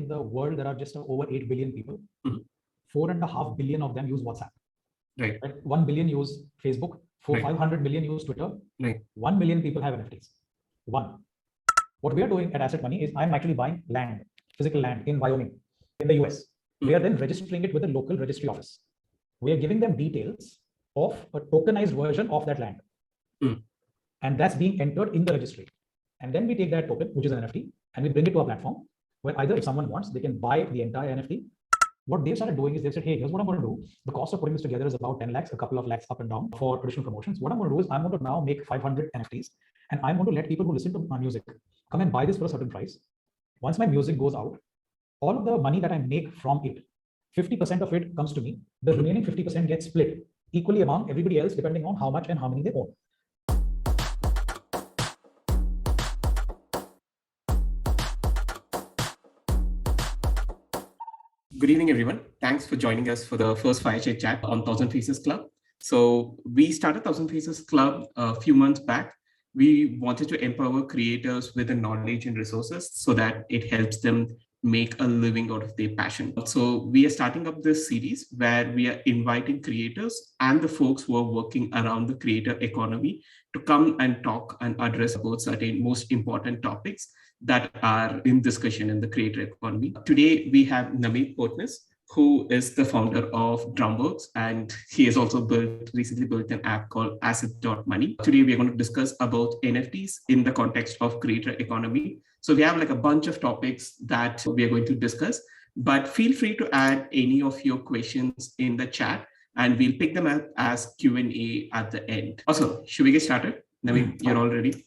in the world, there are just over 8 billion people. 4.5 billion of them use WhatsApp. Right. 1 billion use Facebook. 500 million use Twitter. 1 million people have NFTs. One. What we are doing at Asset Money is I'm actually buying land, physical land in Wyoming, in the US. We are then registering it with the local registry office. We are giving them details of a tokenized version of that land. And that's being entered in the registry. And then we take that token, which is an NFT, and we bring it to a platform where either if someone wants, they can buy the entire NFT. What they've started doing is they've said, hey, here's what I'm going to do. The cost of putting this together is about 10 lakhs, a couple of lakhs up and down for traditional promotions. What I'm going to do is I'm going to now make 500 NFTs, and I'm going to let people who listen to my music come and buy this for a certain price. Once my music goes out, all of the money that I make from it, 50% of it comes to me. The remaining 50% gets split equally among everybody else, depending on how much and how many they own. Good evening, everyone. Thanks for joining us for the first Fireside Chat on Thousand Faces Club. So we started Thousand Faces Club a few months back. We wanted to empower creators with the knowledge and resources so that it helps them make a living out of their passion. So we are starting up this series where we are inviting creators and the folks who are working around the creator economy to come and talk and address about certain most important topics that are in discussion in the creator economy. Today, we have Nameet Potnis, who is the founder of Drumworks, and he has also recently built an app called Asset.money. Today, we are going to discuss about NFTs in the context of creator economy. So we have like a bunch of topics that we are going to discuss, but feel free to add any of your questions in the chat, and we'll pick them up as Q&A at the end. Also, should we get started? Nameet, you're all ready?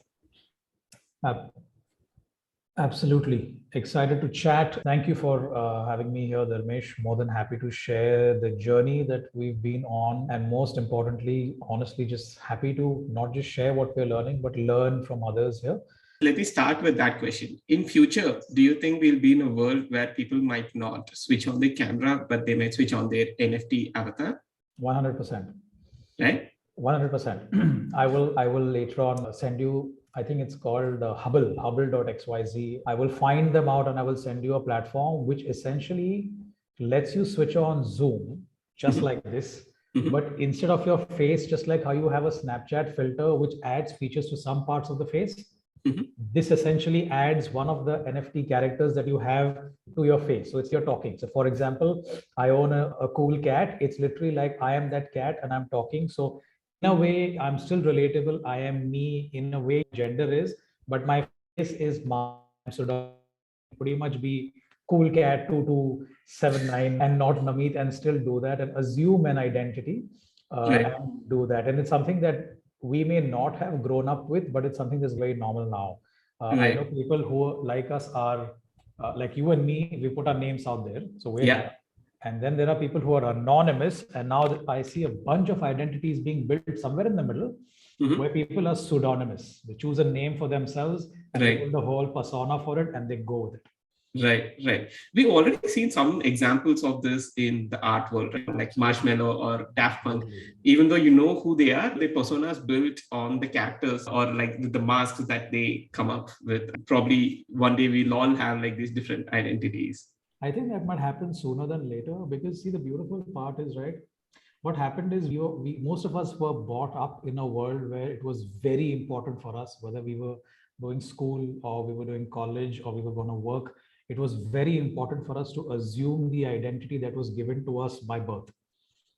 Absolutely. Excited to chat. Thank you for having me here, Dharmesh. More than happy to share the journey that we've been on. And most importantly, honestly, just happy to not just share what we're learning, but learn from others here. Let me start with that question. In future, do you think we'll be in a world where people might not switch on their camera, but they might switch on their NFT avatar? 100%. Right? 100%. I will later on send you, I think it's called hubble.xyz. I will find them out and I will send you a platform which essentially lets you switch on Zoom just like this. But instead of your face, just like how you have a Snapchat filter, which adds features to some parts of the face, this essentially adds one of the NFT characters that you have to your face. So it's your talking. So for example, I own a cool cat. It's literally like I am that cat and I'm talking. So in a way, I'm still relatable. I am me in a way, gender is, but my face is my, so pretty much be cool cat 2279 and not Nameet and still do that and assume an identity and do that. And it's something that we may not have grown up with, but it's something that's very normal now. I know people who like us are like you and me, we put our names out there. So we're there. And then there are people who are anonymous. And now I see a bunch of identities being built somewhere in the middle where people are pseudonymous. They choose a name for themselves and they build the whole persona for it and they go with it. Right. We've already seen some examples of this in the art world, right? Like Marshmallow or Daft Punk. Even though you know who they are, their personas built on the characters or like the masks that they come up with. Probably one day we'll all have like these different identities. I think that might happen sooner than later because see, the beautiful part is, right, what happened is most of us were brought up in a world where it was very important for us, whether we were doing school or we were doing college or we were going to work. It was very important for us to assume the identity that was given to us by birth.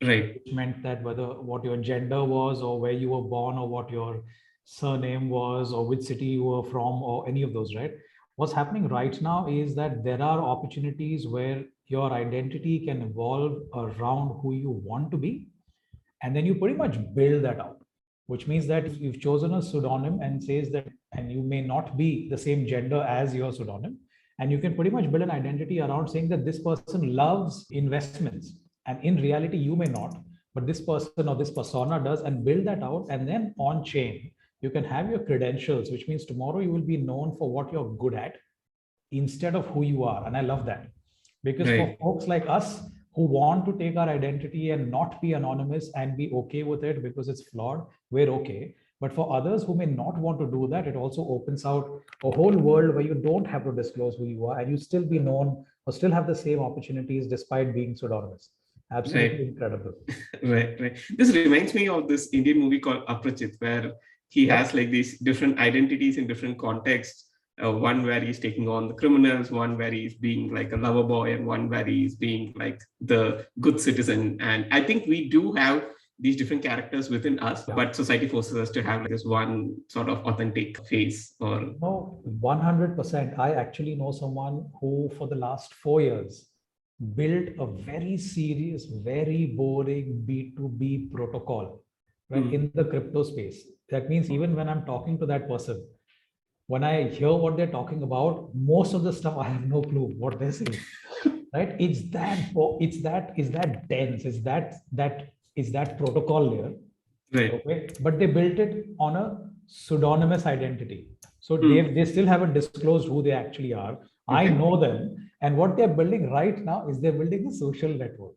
Right. Which meant that whether what your gender was or where you were born or what your surname was or which city you were from or any of those, right? What's happening right now is that there are opportunities where your identity can evolve around who you want to be. And then you pretty much build that out, which means that you've chosen a pseudonym and says that, and you may not be the same gender as your pseudonym. And you can pretty much build an identity around saying that this person loves investments. And in reality, you may not, but this person or this persona does, and build that out. And then on chain, you can have your credentials, which means tomorrow you will be known for what you're good at instead of who you are. And I love that because for folks like us who want to take our identity and not be anonymous and be okay with it because it's flawed, we're okay. But for others who may not want to do that, it also opens out a whole world where you don't have to disclose who you are and you still be known or still have the same opportunities despite being pseudonymous. Absolutely incredible. Right. This reminds me of this Indian movie called Aprachit, where he has like these different identities in different contexts. One where he's taking on the criminals, one where he's being like a lover boy, and one where he's being like the good citizen. And I think we do have these different characters within us, but society forces us to have like this one sort of authentic face. Or no, 100%. I actually know someone who, for the last 4 years, built a very serious, very boring B2B protocol, right, in the crypto space. That means even when I'm talking to that person, when I hear what they're talking about, most of the stuff I have no clue what they're saying. Right? It's that dense, is that protocol layer. right. Okay. But they built it on a pseudonymous identity. So they still haven't disclosed who they actually are. I know them. And what they're building right now is they're building a social network.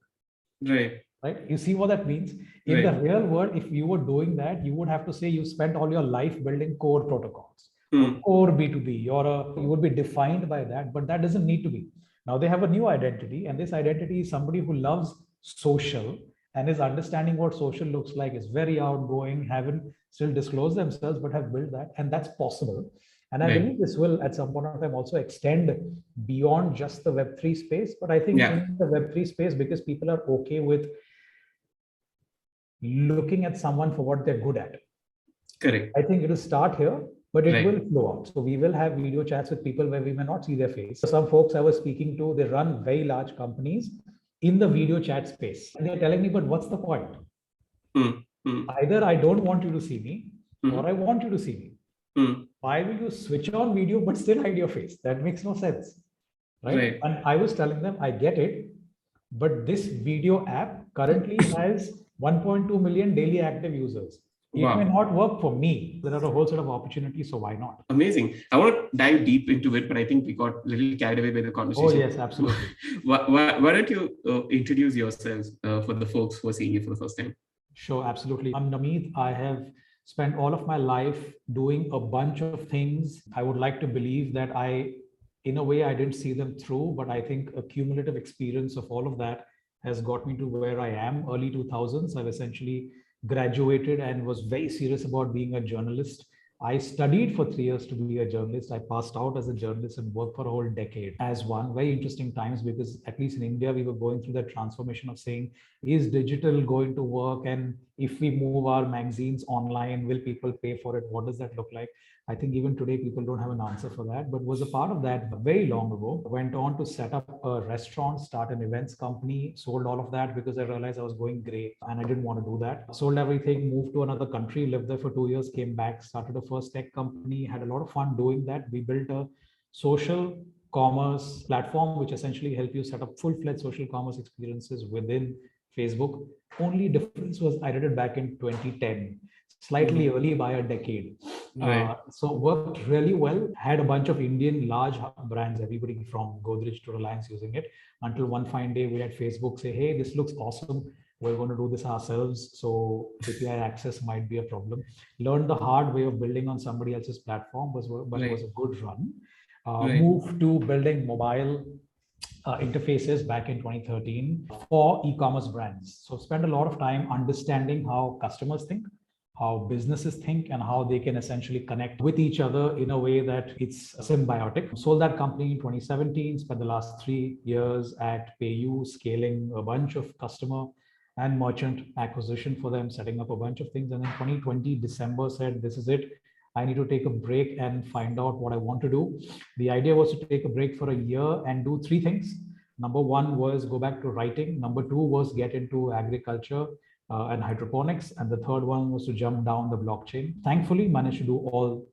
Right. You see what that means? In the real world, if you were doing that, you would have to say you spent all your life building core protocols, core B2B. You would be defined by that, but that doesn't need to be. Now they have a new identity, and this identity is somebody who loves social and is understanding what social looks like, is very outgoing, haven't still disclosed themselves, but have built that, and that's possible. And I believe this will at some point of time also extend beyond just the Web3 space. But I think in the Web3 space, because people are okay with looking at someone for what they're good at. Correct. I think it will start here, but it will flow out. So we will have video chats with people where we may not see their face. Some folks I was speaking to, they run very large companies in the video chat space. And they're telling me, but what's the point? Either I don't want you to see me, or I want you to see me. Why will you switch on video but still hide your face? That makes no sense. Right? And I was telling them, I get it, but this video app currently has 1.2 million daily active users. It may not work for me. There are a whole set of opportunities, so why not? Amazing. I want to dive deep into it, but I think we got a little carried away by the conversation. Oh, yes, absolutely. Why don't you introduce yourselves for the folks who are seeing you for the first time? Sure, absolutely. I'm Nameet. I have spent all of my life doing a bunch of things. I would like to believe that in a way, I didn't see them through, but I think a cumulative experience of all of that has got me to where I am. Early 2000s, I've essentially graduated and was very serious about being a journalist. I studied for 3 years to be a journalist. I passed out as a journalist and worked for a whole decade as one. Very interesting times, because at least in India, we were going through that transformation of saying, is digital going to work? And if we move our magazines online, will people pay for it? What does that look like? I think even today, people don't have an answer for that, but was a part of that very long ago. Went on to set up a restaurant, start an events company, sold all of that because I realized I was going gray and I didn't want to do that. Sold everything, moved to another country, lived there for 2 years, came back, started a first tech company, had a lot of fun doing that. We built a social commerce platform, which essentially helped you set up full-fledged social commerce experiences within Facebook. Only difference was I did it back in 2010, slightly early by a decade. So worked really well, had a bunch of Indian large brands, everybody from Godrej to Reliance using it, until one fine day we had Facebook say, hey, this looks awesome. We're going to do this ourselves. So API access might be a problem. Learned the hard way of building on somebody else's platform, but it was a good run. Moved to building mobile interfaces back in 2013 for e-commerce brands. So spend a lot of time understanding how customers think, how businesses think, and how they can essentially connect with each other in a way that it's symbiotic. Sold that company in 2017, spent the last 3 years at PayU, scaling a bunch of customer and merchant acquisition for them, setting up a bunch of things. And then 2020, December, said, this is it. I need to take a break and find out what I want to do. The idea was to take a break for a year and do 3 things. Number 1 was go back to writing. Number 2 was get into agriculture and hydroponics. And the third one was to jump down the blockchain. Thankfully, managed to do all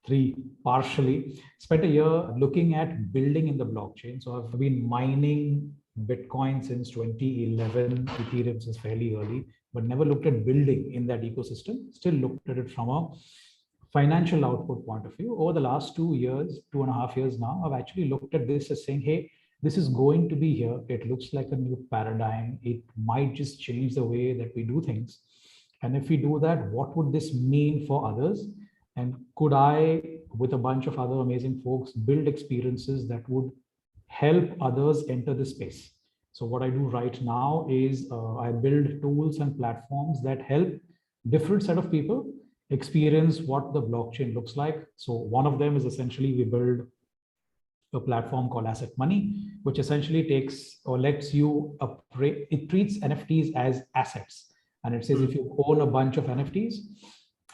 3 partially. Spent a year looking at building in the blockchain. So I've been mining Bitcoin since 2011. Ethereum is fairly early, but never looked at building in that ecosystem. Still looked at it from a financial output point of view. Over the last 2 years, 2.5 years now, I've actually looked at this as saying, hey, this is going to be here. It looks like a new paradigm. It might just change the way that we do things. And if we do that, what would this mean for others? And could I, with a bunch of other amazing folks, build experiences that would help others enter the space. So what I do right now is I build tools and platforms that help different set of people experience what the blockchain looks like. So one of them is essentially we build a platform called Asset Money, which essentially takes or lets you it treats NFTs as assets. And it says if you own a bunch of NFTs,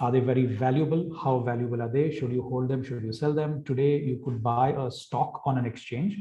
are they very valuable? How valuable are they? Should you hold them? Should you sell them? Today, you could buy a stock on an exchange.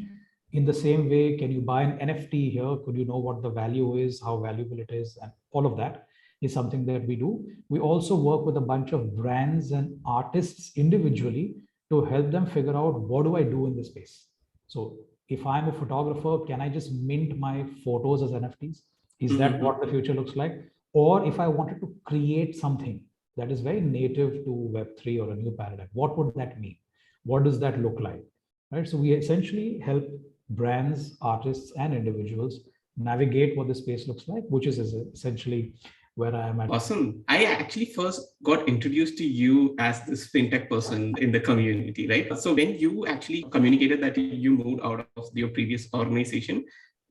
In the same way, can you buy an NFT here? Could you know what the value is, how valuable it is, and all of that is something that we do. We also work with a bunch of brands and artists individually to help them figure out what do I do in this space. So if I'm a photographer, can I just mint my photos as NFTs? Is that what the future looks like? Or if I wanted to create something that is very native to Web3 or a new paradigm, what would that mean? What does that look like? Right. So we essentially help brands, artists, and individuals navigate what the space looks like, which is essentially where I am at. Awesome. I actually first got introduced to you as this fintech person in the community, right? So when you actually communicated that you moved out of your previous organization,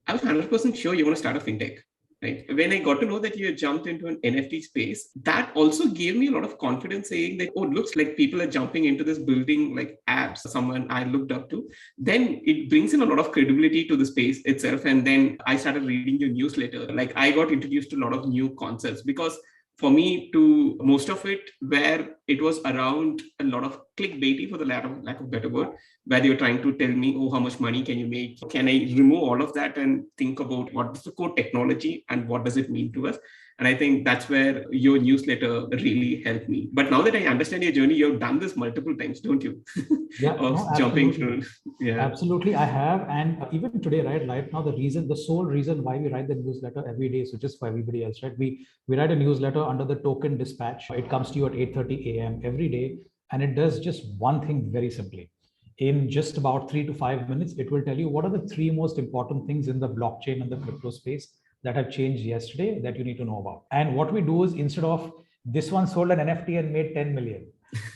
I was 100% sure you want to start a fintech. Right. When I got to know that you jumped into an NFT space, that also gave me a lot of confidence saying that, oh, it looks like people are jumping into this building like apps, someone I looked up to. Then it brings in a lot of credibility to the space itself. And then I started reading your newsletter. Like I got introduced to a lot of new concepts because for me, to most of it, where it was around a lot of clickbaity, for the lack of better word, where they were trying to tell me, oh, how much money can you make? Can I remove all of that and think about what is the core technology and what does it mean to us? And I think that's where your newsletter really helped me. But now that I understand your journey, you've done this multiple times, don't you? Yeah, of no, jumping through. Yeah, absolutely. I have. And even today, right now, the sole reason why we write the newsletter every day, so just for everybody else, right? We write a newsletter under the token dispatch. It comes to you at 8:30 a.m. every day. And it does just one thing very simply. In just about 3 to 5 minutes, it will tell you what are the three most important things in the blockchain and the crypto space that have changed yesterday that you need to know about. And what we do is instead of this one sold an NFT and made 10 million,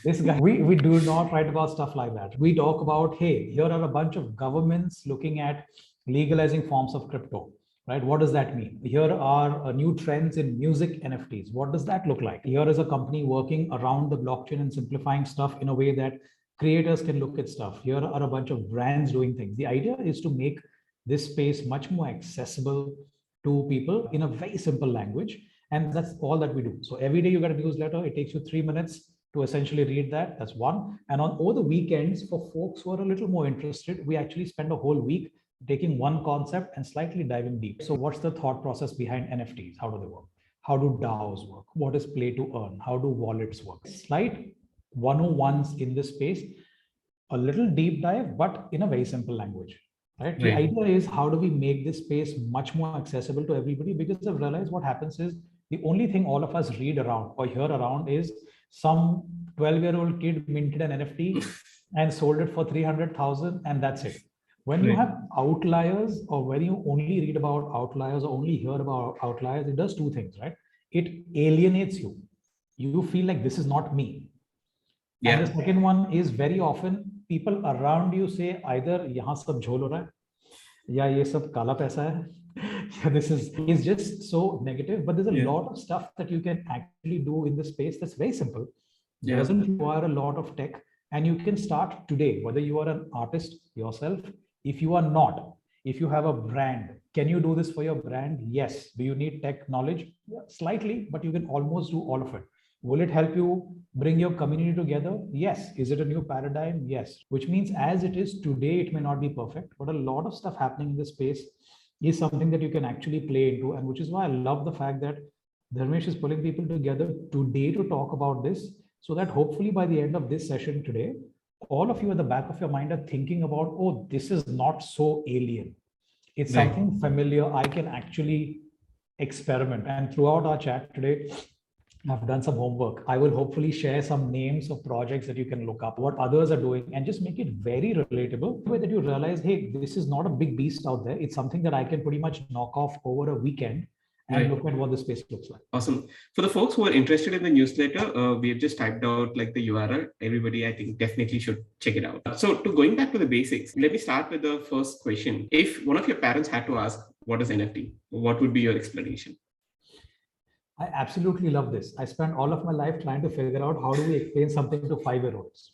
this guy, we do not write about stuff like that. We talk about, hey, here are a bunch of governments looking at legalizing forms of crypto, right? What does that mean? Here are new trends in music NFTs. What does that look like? Here is a company working around the blockchain and simplifying stuff in a way that creators can look at stuff. Here are a bunch of brands doing things. The idea is to make this space much more accessible to people in a very simple language. And that's all that we do. So every day you get a newsletter, it takes you 3 minutes to essentially read that. That's one. And over the weekends, for folks who are a little more interested, we actually spend a whole week taking one concept and slightly diving deep. So what's the thought process behind NFTs? How do they work? How do DAOs work? What is play to earn? How do wallets work? Slight 101s in this space, a little deep dive, but in a very simple language. Right? The idea is how do we make this space much more accessible to everybody? Because I've realized what happens is the only thing all of us read around or hear around is some 12-year-old kid minted an NFT and sold it for 300,000 and that's it. When you have outliers or when you only read about outliers or only hear about outliers, it does two things, right? It alienates you. You feel like this is not me. And the second one is very often people around you say either yahan sab jhol ho raha hai ya ye sab kala paisa hai yeah, this is just so negative, but there's a lot of stuff that you can actually do in the space that's very simple. It doesn't require a lot of tech, and you can start today, whether you are an artist yourself. If you are not, if you have a brand, can you do this for your brand? Yes. Do you need tech knowledge? Yeah, slightly, but you can almost do all of it. Will it help you bring your community together? Yes. Is it a new paradigm? Yes. Which means as it is today, it may not be perfect, but a lot of stuff happening in this space is something that you can actually play into. And which is why I love the fact that Dharmesh is pulling people together today to talk about this, so that hopefully by the end of this session today, all of you at the back of your mind are thinking about, oh, this is not so alien. It's something familiar. I can actually experiment. And throughout our chat today, I've done some homework. I will hopefully share some names of projects that you can look up, what others are doing, and just make it very relatable, the way that you realize, hey, this is not a big beast out there. It's something that I can pretty much knock off over a weekend and look at what the space looks like. Awesome. For the folks who are interested in the newsletter, we have just typed out like the URL. Everybody, I think, definitely should check it out. So to going back to the basics, let me start with the first question. If one of your parents had to ask, what is NFT? What would be your explanation? I absolutely love this. I spent all of my life trying to figure out how do we explain something to 5-year-olds,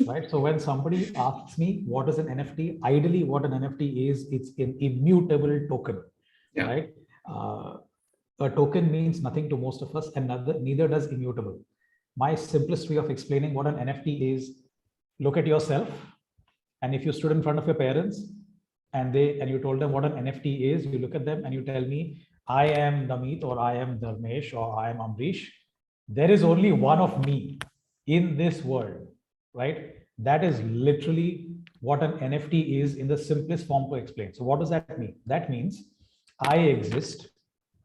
right? So when somebody asks me what is an NFT, ideally what an NFT is, it's an immutable token, right? A token means nothing to most of us, and neither does immutable. My simplest way of explaining what an NFT is, look at yourself, and if you stood in front of your parents and you told them what an NFT is, you look at them and you tell me, I am Nameet, or I am Dharmesh, or I am Amrish. There is only one of me in this world, right? That is literally what an NFT is in the simplest form to explain. So what does that mean? That means I exist,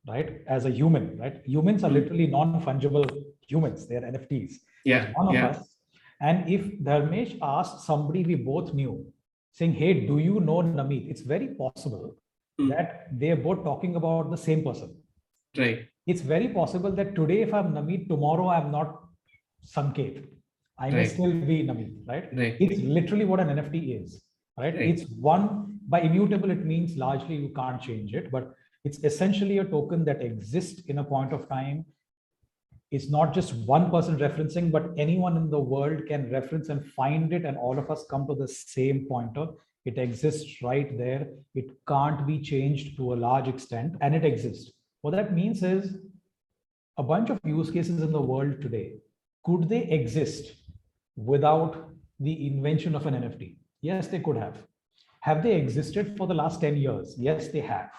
right, as a human, right? Humans are literally non-fungible humans. They are NFTs. Yeah. One of us. And if Dharmesh asked somebody we both knew, saying, hey, do you know Nameet? It's very possible that they're both talking about the same person. Right. It's very possible that today, if I'm Nameet, tomorrow I'm not Sanket. I may still be Nameet, right? It's literally what an NFT is, right? It's one, by immutable, it means largely you can't change it, but it's essentially a token that exists in a point of time. It's not just one person referencing, but anyone in the world can reference and find it, and all of us come to the same pointer. It exists right there. It can't be changed to a large extent, and it exists. What that means is a bunch of use cases in the world today, could they exist without the invention of an NFT? Yes, they could have. Have they existed for the last 10 years? Yes, they have.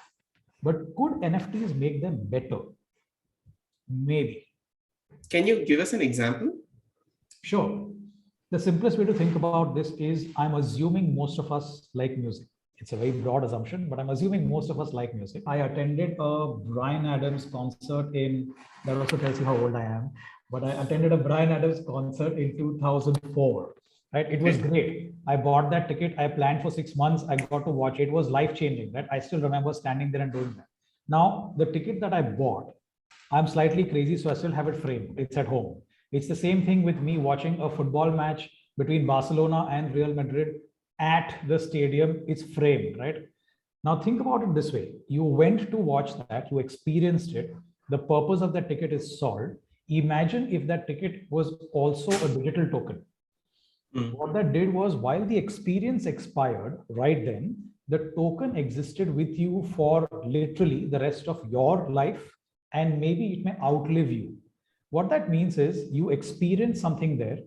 But could NFTs make them better? Maybe. Can you give us an example? Sure. The simplest way to think about this is I'm assuming most of us like music. It's a very broad assumption, but I'm assuming most of us like music. I attended a Bryan Adams concert that also tells you how old I am, but I attended a Bryan Adams concert in 2004. Right? It was great. I bought that ticket. I planned for 6 months. I got to watch it. It was life-changing. Right? I still remember standing there and doing that. Now, the ticket that I bought, I'm slightly crazy, so I still have it framed. It's at home. It's the same thing with me watching a football match between Barcelona and Real Madrid at the stadium. It's framed, right? Now think about it this way. You went to watch that, you experienced it. The purpose of that ticket is solved. Imagine if that ticket was also a digital token. What that did was, while the experience expired right then, the token existed with you for literally the rest of your life, and maybe it may outlive you. What that means is you experience something there,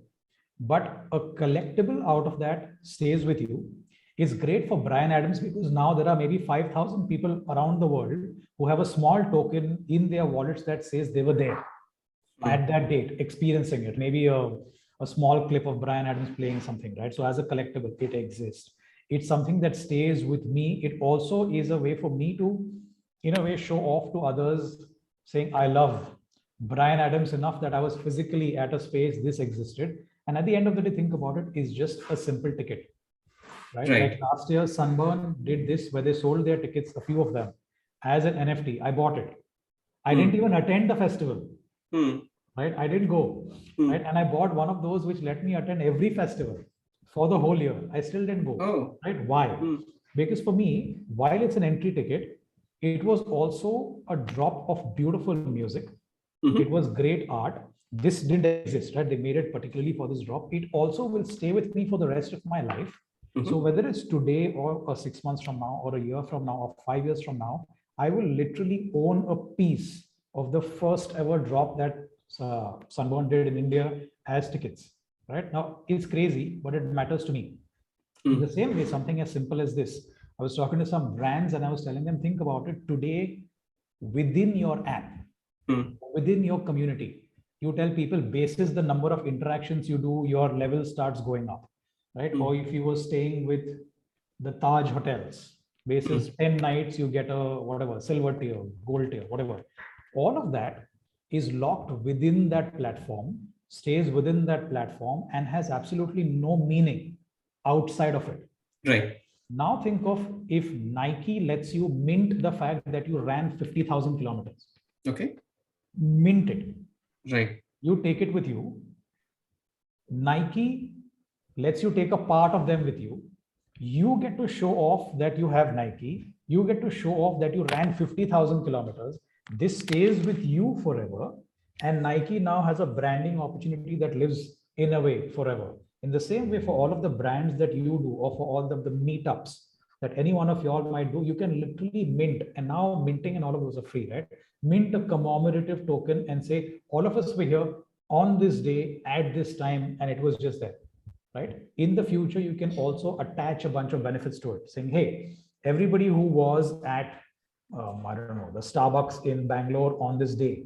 but a collectible out of that stays with you. It's great for Bryan Adams because now there are maybe 5,000 people around the world who have a small token in their wallets that says they were there at that date, experiencing it. Maybe a small clip of Bryan Adams playing something, right? So as a collectible, it exists. It's something that stays with me. It also is a way for me to, in a way, show off to others, saying, I love Bryan Adams enough that I was physically at a space this existed. And at the end of the day, think about it, is just a simple ticket, right? Like last year, Sunburn did this where they sold their tickets, a few of them, as an NFT. I bought it. I didn't even attend the festival, right? I didn't go, right? And I bought one of those which let me attend every festival for the whole year. I still didn't go, right? Why? Because for me, while it's an entry ticket, it was also a drop of beautiful music. It was great art. This didn't exist, right? They made it particularly for this drop. It also will stay with me for the rest of my life. So whether it's today or 6 months from now or a year from now or 5 years from now, I will literally own a piece of the first ever drop that Sunburn did in India as tickets, right? Now, it's crazy, but it matters to me. In the same way, something as simple as this. I was talking to some brands and I was telling them, think about it today within your app, within your community. You tell people, basis the number of interactions you do, your level starts going up, right? Or if you were staying with the Taj hotels, basis 10 nights, you get a whatever, silver tier, gold tier, whatever. All of that is locked within that platform, stays within that platform, and has absolutely no meaning outside of it. Right. Now think of if Nike lets you mint the fact that you ran 50,000 kilometers. Okay. Mint it. Right. You take it with you. Nike lets you take a part of them with you. You get to show off that you have Nike. You get to show off that you ran 50,000 kilometers. This stays with you forever. And Nike now has a branding opportunity that lives in a way forever. In the same way, for all of the brands that you do, or for all of the meetups that any one of y'all might do, you can literally mint. And now minting and all of those are free, right? Mint a commemorative token and say, all of us were here on this day at this time, and it was just there, right? In the future, you can also attach a bunch of benefits to it, saying, hey, everybody who was at, I don't know, the Starbucks in Bangalore on this day,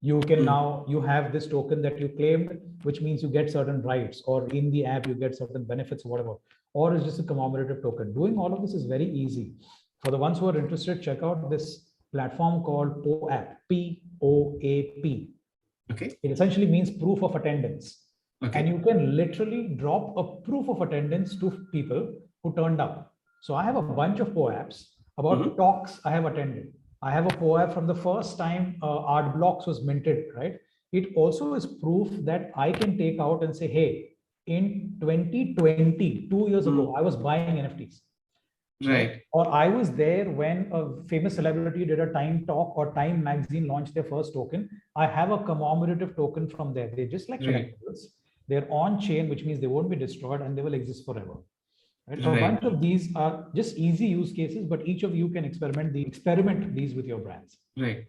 you can now, you have this token that you claimed, which means you get certain rights, or in the app, you get certain benefits, whatever, or it's just a commemorative token. Doing all of this is very easy. For the ones who are interested, check out this platform called POAP, POAP. Okay. It essentially means proof of attendance. Okay. And you can literally drop a proof of attendance to people who turned up. So I have a bunch of POAPs about talks I have attended. I have a POAP from the first time Art Blocks was minted, right? It also is proof that I can take out and say, hey, in 2020, 2 years ago, I was buying NFTs. Right. Or I was there when a famous celebrity did a Time talk, or Time magazine launched their first token. I have a commemorative token from there. They're just like collectibles. They're on chain, which means they won't be destroyed and they will exist forever. Right? So a bunch of these are just easy use cases, but each of you can experiment these with your brands. Right.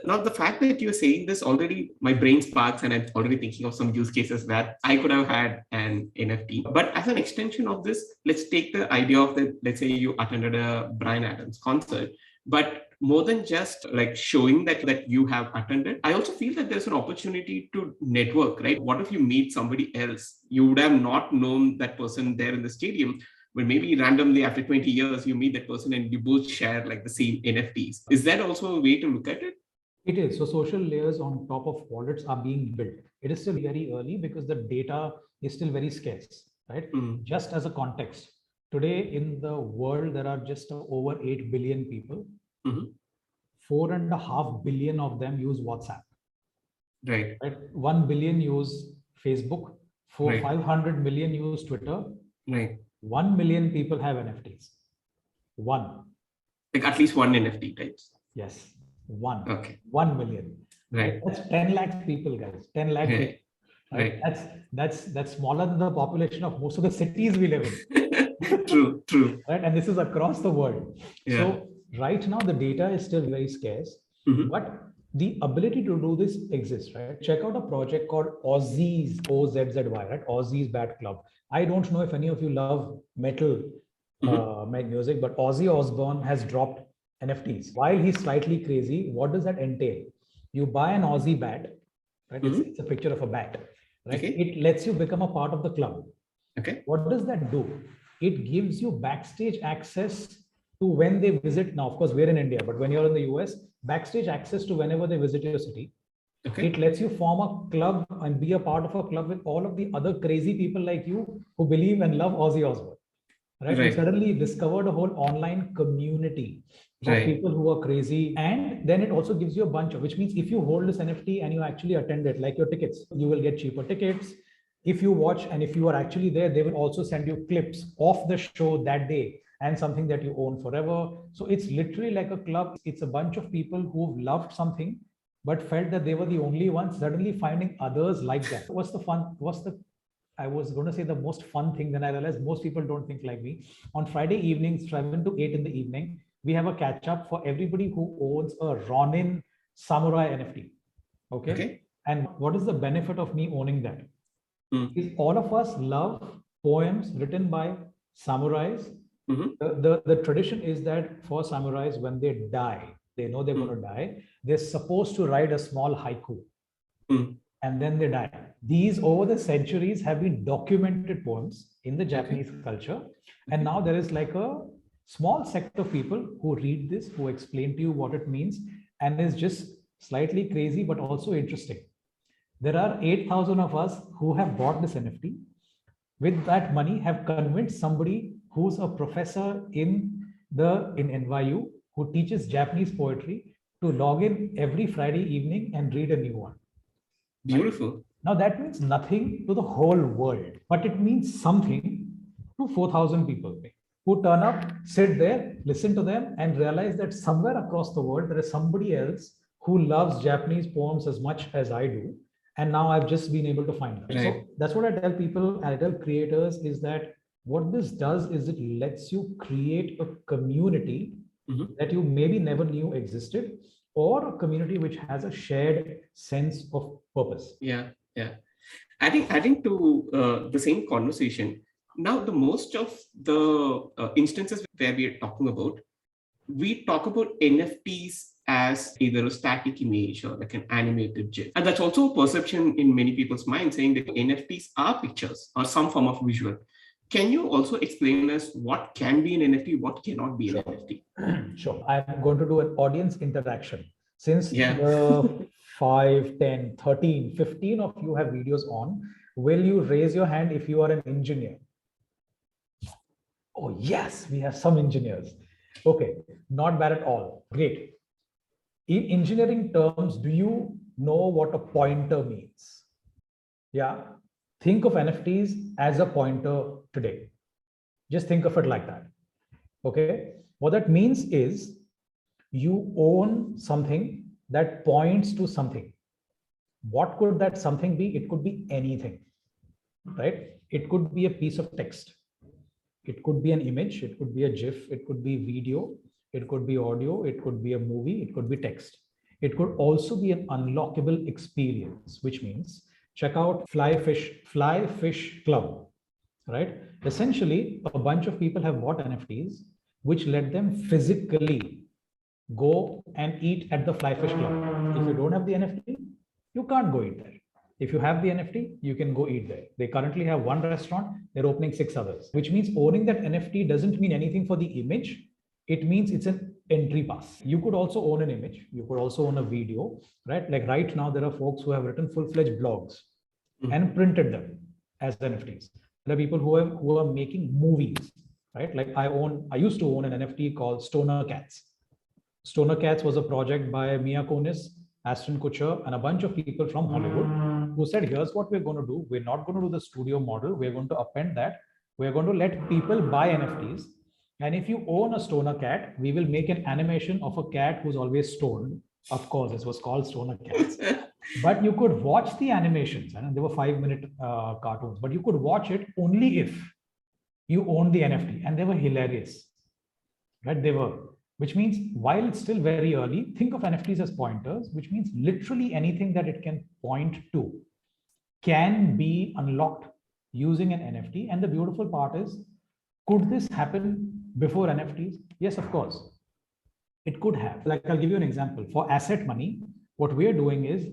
Now, the fact that you're saying this already, my brain sparks and I'm already thinking of some use cases that I could have had an NFT. But as an extension of this, let's take the idea of that, let's say you attended a Bryan Adams concert, but more than just like showing that you have attended, I also feel that there's an opportunity to network, right? What if you meet somebody else? You would have not known that person there in the stadium, but maybe randomly after 20 years, you meet that person and you both share like the same NFTs. Is that also a way to look at it? It is. So social layers on top of wallets are being built. It is still very early because the data is still very scarce, right? Just as a context, today in the world, there are just over 8 billion people. 4.5 billion of them use WhatsApp. Right. 1 billion use Facebook. 500 million use Twitter. Right. 1 million people have NFTs. One. Like at least one NFT types. Yes. One. Okay. 1 million. Right. That's 10 lakh people, guys. 10 lakh people. Right? That's smaller than the population of most of the cities we live in. True. Right? And this is across the world. Yeah. So right now the data is still very scarce, but the ability to do this exists, right? Check out a project called Aussies, OZZY, right? Aussies Bat Club. I don't know if any of you love metal music, but Ozzy Osbourne has dropped NFTs. While he's slightly crazy, what does that entail? You buy an Aussie bat, right? It's a picture of a bat, right? Okay. It lets you become a part of the club. Okay. What does that do? It gives you backstage access to when they visit. Now, of course, we're in India, but when you're in the US, backstage access to whenever they visit your city. Okay. It lets you form a club and be a part of a club with all of the other crazy people like you who believe and love Ozzy Osbourne. Right? You suddenly discovered a whole online community of people who are crazy. And then it also gives you a bunch of, which means if you hold this NFT and you actually attend it, like your tickets, you will get cheaper tickets. If you watch and if you are actually there, they will also send you clips of the show that day and something that you own forever. So it's literally like a club. It's a bunch of people who've loved something, but felt that they were the only ones, suddenly finding others like that. I was going to say the most fun thing, then I realized most people don't think like me. On Friday evenings, 7 to 8 in the evening, we have a catch up for everybody who owns a Ronin Samurai NFT. Okay. And what is the benefit of me owning that? Is all of us love poems written by samurais. The tradition is that for samurais, when they die, they know they're going to die, they're supposed to write a small haiku. And then they die. These over the centuries have been documented poems in the Japanese culture. And now there is like a small sect of people who read this, who explain to you what it means, and is just slightly crazy, but also interesting. There are 8,000 of us who have bought this NFT. With that money, have convinced somebody who's a professor in NYU who teaches Japanese poetry to log in every Friday evening and read a new one. Beautiful. Right? Now that means nothing to the whole world, but it means something to 4,000 people who turn up, sit there, listen to them, and realize that somewhere across the world there is somebody else who loves Japanese poems as much as I do. And now I've just been able to find them. Right. So that's what I tell people, I tell creators, is that what this does is it lets you create a community that you maybe never knew existed, or a community which has a shared sense of purpose. Yeah. Adding to the same conversation, now the most of the instances where we are talking about, we talk about NFTs as either a static image or like an animated GIF. And that's also a perception in many people's minds, saying that NFTs are pictures or some form of visual. Can you also explain us what can be an NFT, what cannot be an NFT? Sure. I'm going to do an audience interaction. Since the 5, 10, 13, 15 of you have videos on, will you raise your hand if you are an engineer? Oh, yes, we have some engineers. Okay, not bad at all. Great. In engineering terms, do you know what a pointer means? Yeah. Think of NFTs as a pointer today. Just think of it like that. Okay. What that means is you own something that points to something. What could that something be? It could be anything, right? It could be a piece of text. It could be an image. It could be a GIF. It could be video. It could be audio. It could be a movie. It could be text. It could also be an unlockable experience, which means check out Fly Fish Club, right? Essentially, a bunch of people have bought NFTs, which let them physically go and eat at the Fly Fish Club. If you don't have the NFT, you can't go eat there. If you have the NFT, you can go eat there. They currently have one restaurant, they're opening 6 others, which means owning that NFT doesn't mean anything for the image. It means it's an entry pass. You could also own an image. You could also own a video, right? Like right now, there are folks who have written full-fledged blogs and printed them as NFTs. There are people who are making movies, right? Like I used to own an NFT called Stoner Cats. Stoner Cats was a project by Mia Kunis, Ashton Kutcher, and a bunch of people from Hollywood who said, here's what we're going to do. We're not going to do the studio model. We're going to append that. We're going to let people buy NFTs. And if you own a stoner cat, we will make an animation of a cat who's always stoned. Of course, this was called Stoner Cats. But you could watch the animations, and they were 5-minute cartoons, but you could watch it only if you own the NFT. And they were hilarious, right? They were. Which means while it's still very early, think of NFTs as pointers, which means literally anything that it can point to can be unlocked using an NFT. And the beautiful part is, could this happen before NFTs? Yes, of course. It could have. Like I'll give you an example. For asset money, what we're doing is,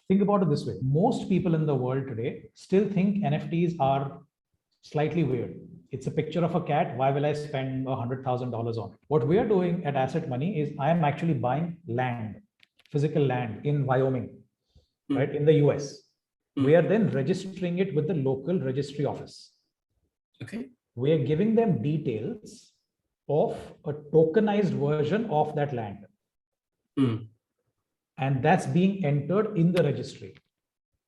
think about it this way. Most people in the world today still think NFTs are slightly weird. It's a picture of a cat. Why will I spend $100,000 on it? What we are doing at Asset Money is I am actually buying land, physical land in Wyoming, right, in the US. We are then registering it with the local registry office. Okay. We are giving them details of a tokenized version of that land. And that's being entered in the registry.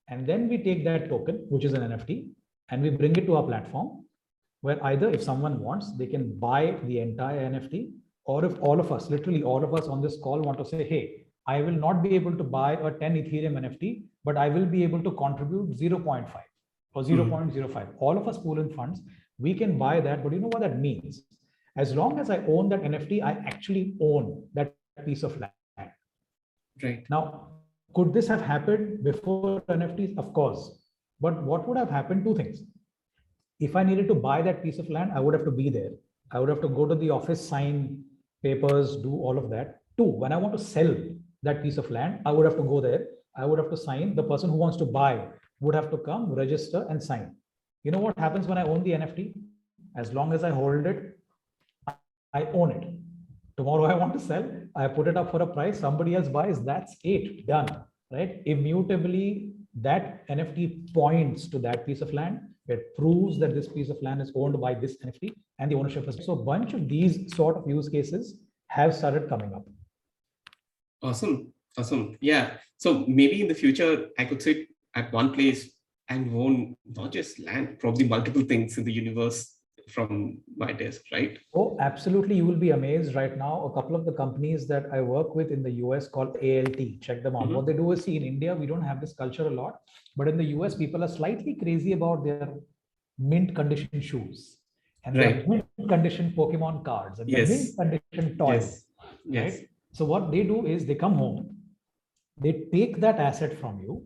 And then we take that token, which is an NFT, and we bring it to our platform, where either if someone wants, they can buy the entire NFT, or if all of us, literally all of us on this call want to say, hey, I will not be able to buy a 10 Ethereum NFT, but I will be able to contribute 0.5 or 0.05. All of us pool in funds, we can buy that, but you know what that means? As long as I own that NFT, I actually own that piece of land. Right. Now, could this have happened before NFTs? Of course. But what would have happened? Two things. If I needed to buy that piece of land, I would have to be there. I would have to go to the office, sign papers, do all of that. Two, when I want to sell that piece of land, I would have to go there. I would have to sign. The person who wants to buy would have to come, register, and sign. You know what happens when I own the NFT? As long as I hold it, I own it. Tomorrow I want to sell, I put it up for a price, somebody else buys, that's it, done, right? Immutably, that NFT points to that piece of land. It proves that this piece of land is owned by this NFT and the ownership is. So a bunch of these sort of use cases have started coming up. Awesome. Awesome. Yeah. So maybe in the future, I could sit at one place and own not just land, probably multiple things in the universe from my desk, right? Oh, absolutely. You will be amazed right now. A couple of the companies that I work with in the US called ALT, check them out. Mm-hmm. What they do is, see, in India, we don't have this culture a lot, but in the US, people are slightly crazy about their mint condition shoes and their mint condition Pokemon cards and their mint condition toys, right? So what they do is they come home, they take that asset from you,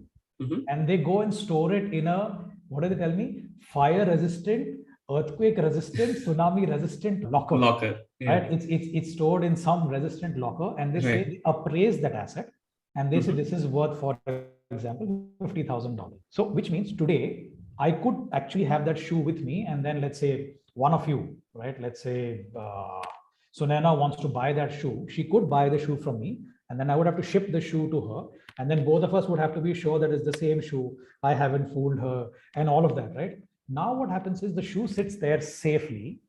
and they go and store it in a, what do they tell me? Fire resistant, earthquake resistant, tsunami resistant locker. Right? It's stored in some resistant locker, and they say they appraise that asset, and they say this is worth, for example, $50,000. So which means today I could actually have that shoe with me, and then let's say one of you, right? Let's say Sunena wants to buy that shoe. She could buy the shoe from me, and then I would have to ship the shoe to her, and then both of us would have to be sure that it's the same shoe. I haven't fooled her, and all of that, right? Now what happens is the shoe sits there safely.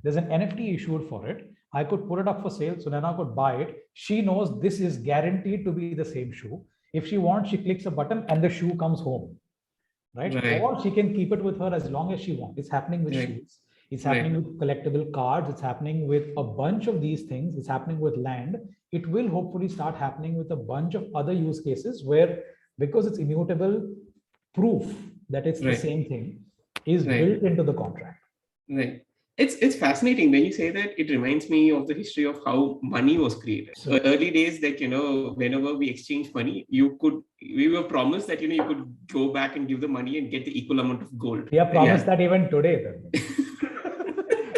There's an NFT issued for it. I could put it up for sale. Sunena could buy it. She knows this is guaranteed to be the same shoe. If she wants, she clicks a button and the shoe comes home, right? Or she can keep it with her as long as she wants. It's happening with shoes. It's happening with collectible cards. It's happening with a bunch of these things. It's happening with land. It will hopefully start happening with a bunch of other use cases where, because it's immutable, proof that it's the same thing is built into the contract. Right. It's fascinating when you say that. It reminds me of the history of how money was created. So early days, that, whenever we exchange money, we were promised that, you could go back and give the money and get the equal amount of gold. We are promised that even today.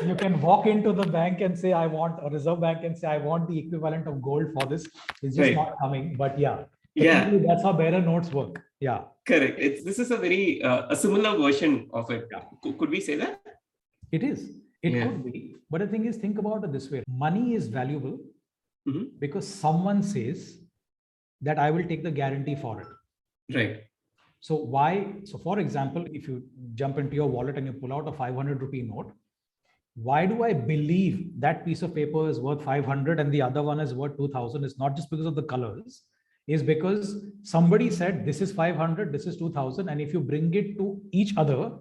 You can walk into the bank and say, I want, a reserve bank and say, I want the equivalent of gold for this. It's just not coming. But that's how bearer notes work. Yeah. Correct. This is a very, a similar version of it. Could we say that? It is. It could be. But the thing is, think about it this way. Money is valuable because someone says that I will take the guarantee for it. Right. So why? So for example, if you jump into your wallet and you pull out a 500 rupee note, why do I believe that piece of paper is worth 500 and the other one is worth 2000? It's not just because of the colors. Is because somebody said this is 500, this is 2000. And if you bring it to each other,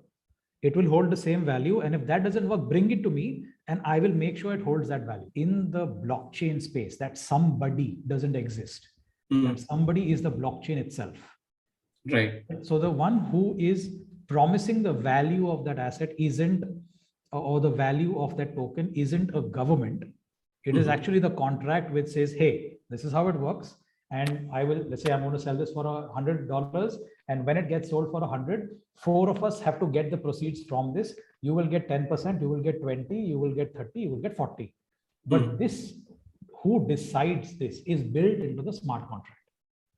it will hold the same value. And if that doesn't work, bring it to me and I will make sure it holds that value. In the blockchain space, that somebody doesn't exist. That somebody is the blockchain itself. Right. So the one who is promising the value of that asset isn't, or the value of that token isn't a government. It is actually the contract which says, hey, this is how it works. And I will, let's say I'm going to sell this for $100. And when it gets sold for 100, 4 of us have to get the proceeds from this. You will get 10%, you will get 20, you will get 30, you will get 40. But this, who decides this, is built into the smart contract,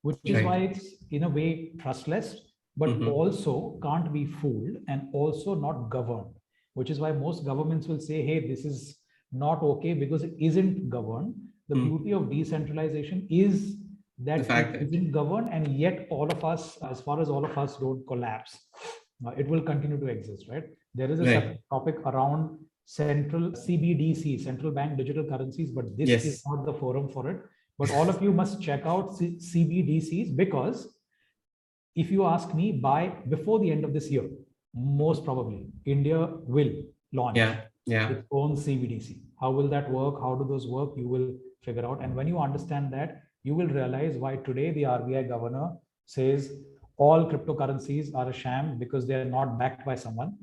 which is why it's in a way trustless, but also can't be fooled and also not governed, which is why most governments will say, hey, this is not okay because it isn't governed. The beauty of decentralization is that it isn't governed, and yet all of us, as far as all of us don't collapse, it will continue to exist, right? There is a separate topic around central CBDC, central bank digital currencies, but this is not the forum for it. But all of you must check out CBDCs, because if you ask me, before the end of this year, most probably India will launch its own CBDC. How will that work? How do those work? You will figure out. And when you understand that, you will realize why today the RBI governor says all cryptocurrencies are a sham, because they are not backed by someone.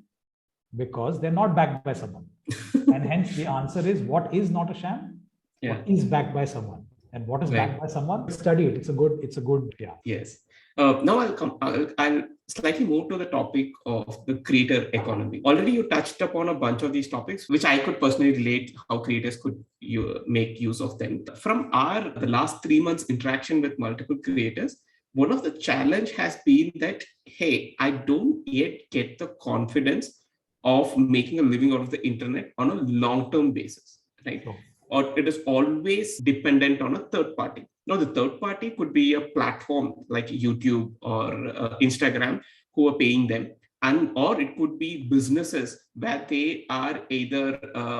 Because they're not backed by someone. And hence the answer is, what is not a sham? What is backed by someone? And what is backed by someone? Study it. It's a good. Yes. Now I'll slightly move to the topic of the creator economy. Already you touched upon a bunch of these topics, which I could personally relate how creators could make use of them. From the last 3 months interaction with multiple creators, one of the challenge has been that, hey, I don't yet get the confidence of making a living out of the internet on a long-term basis, right? Or it is always dependent on a third party. Now, the third party could be a platform like YouTube or Instagram who are paying them. and or it could be businesses where they are either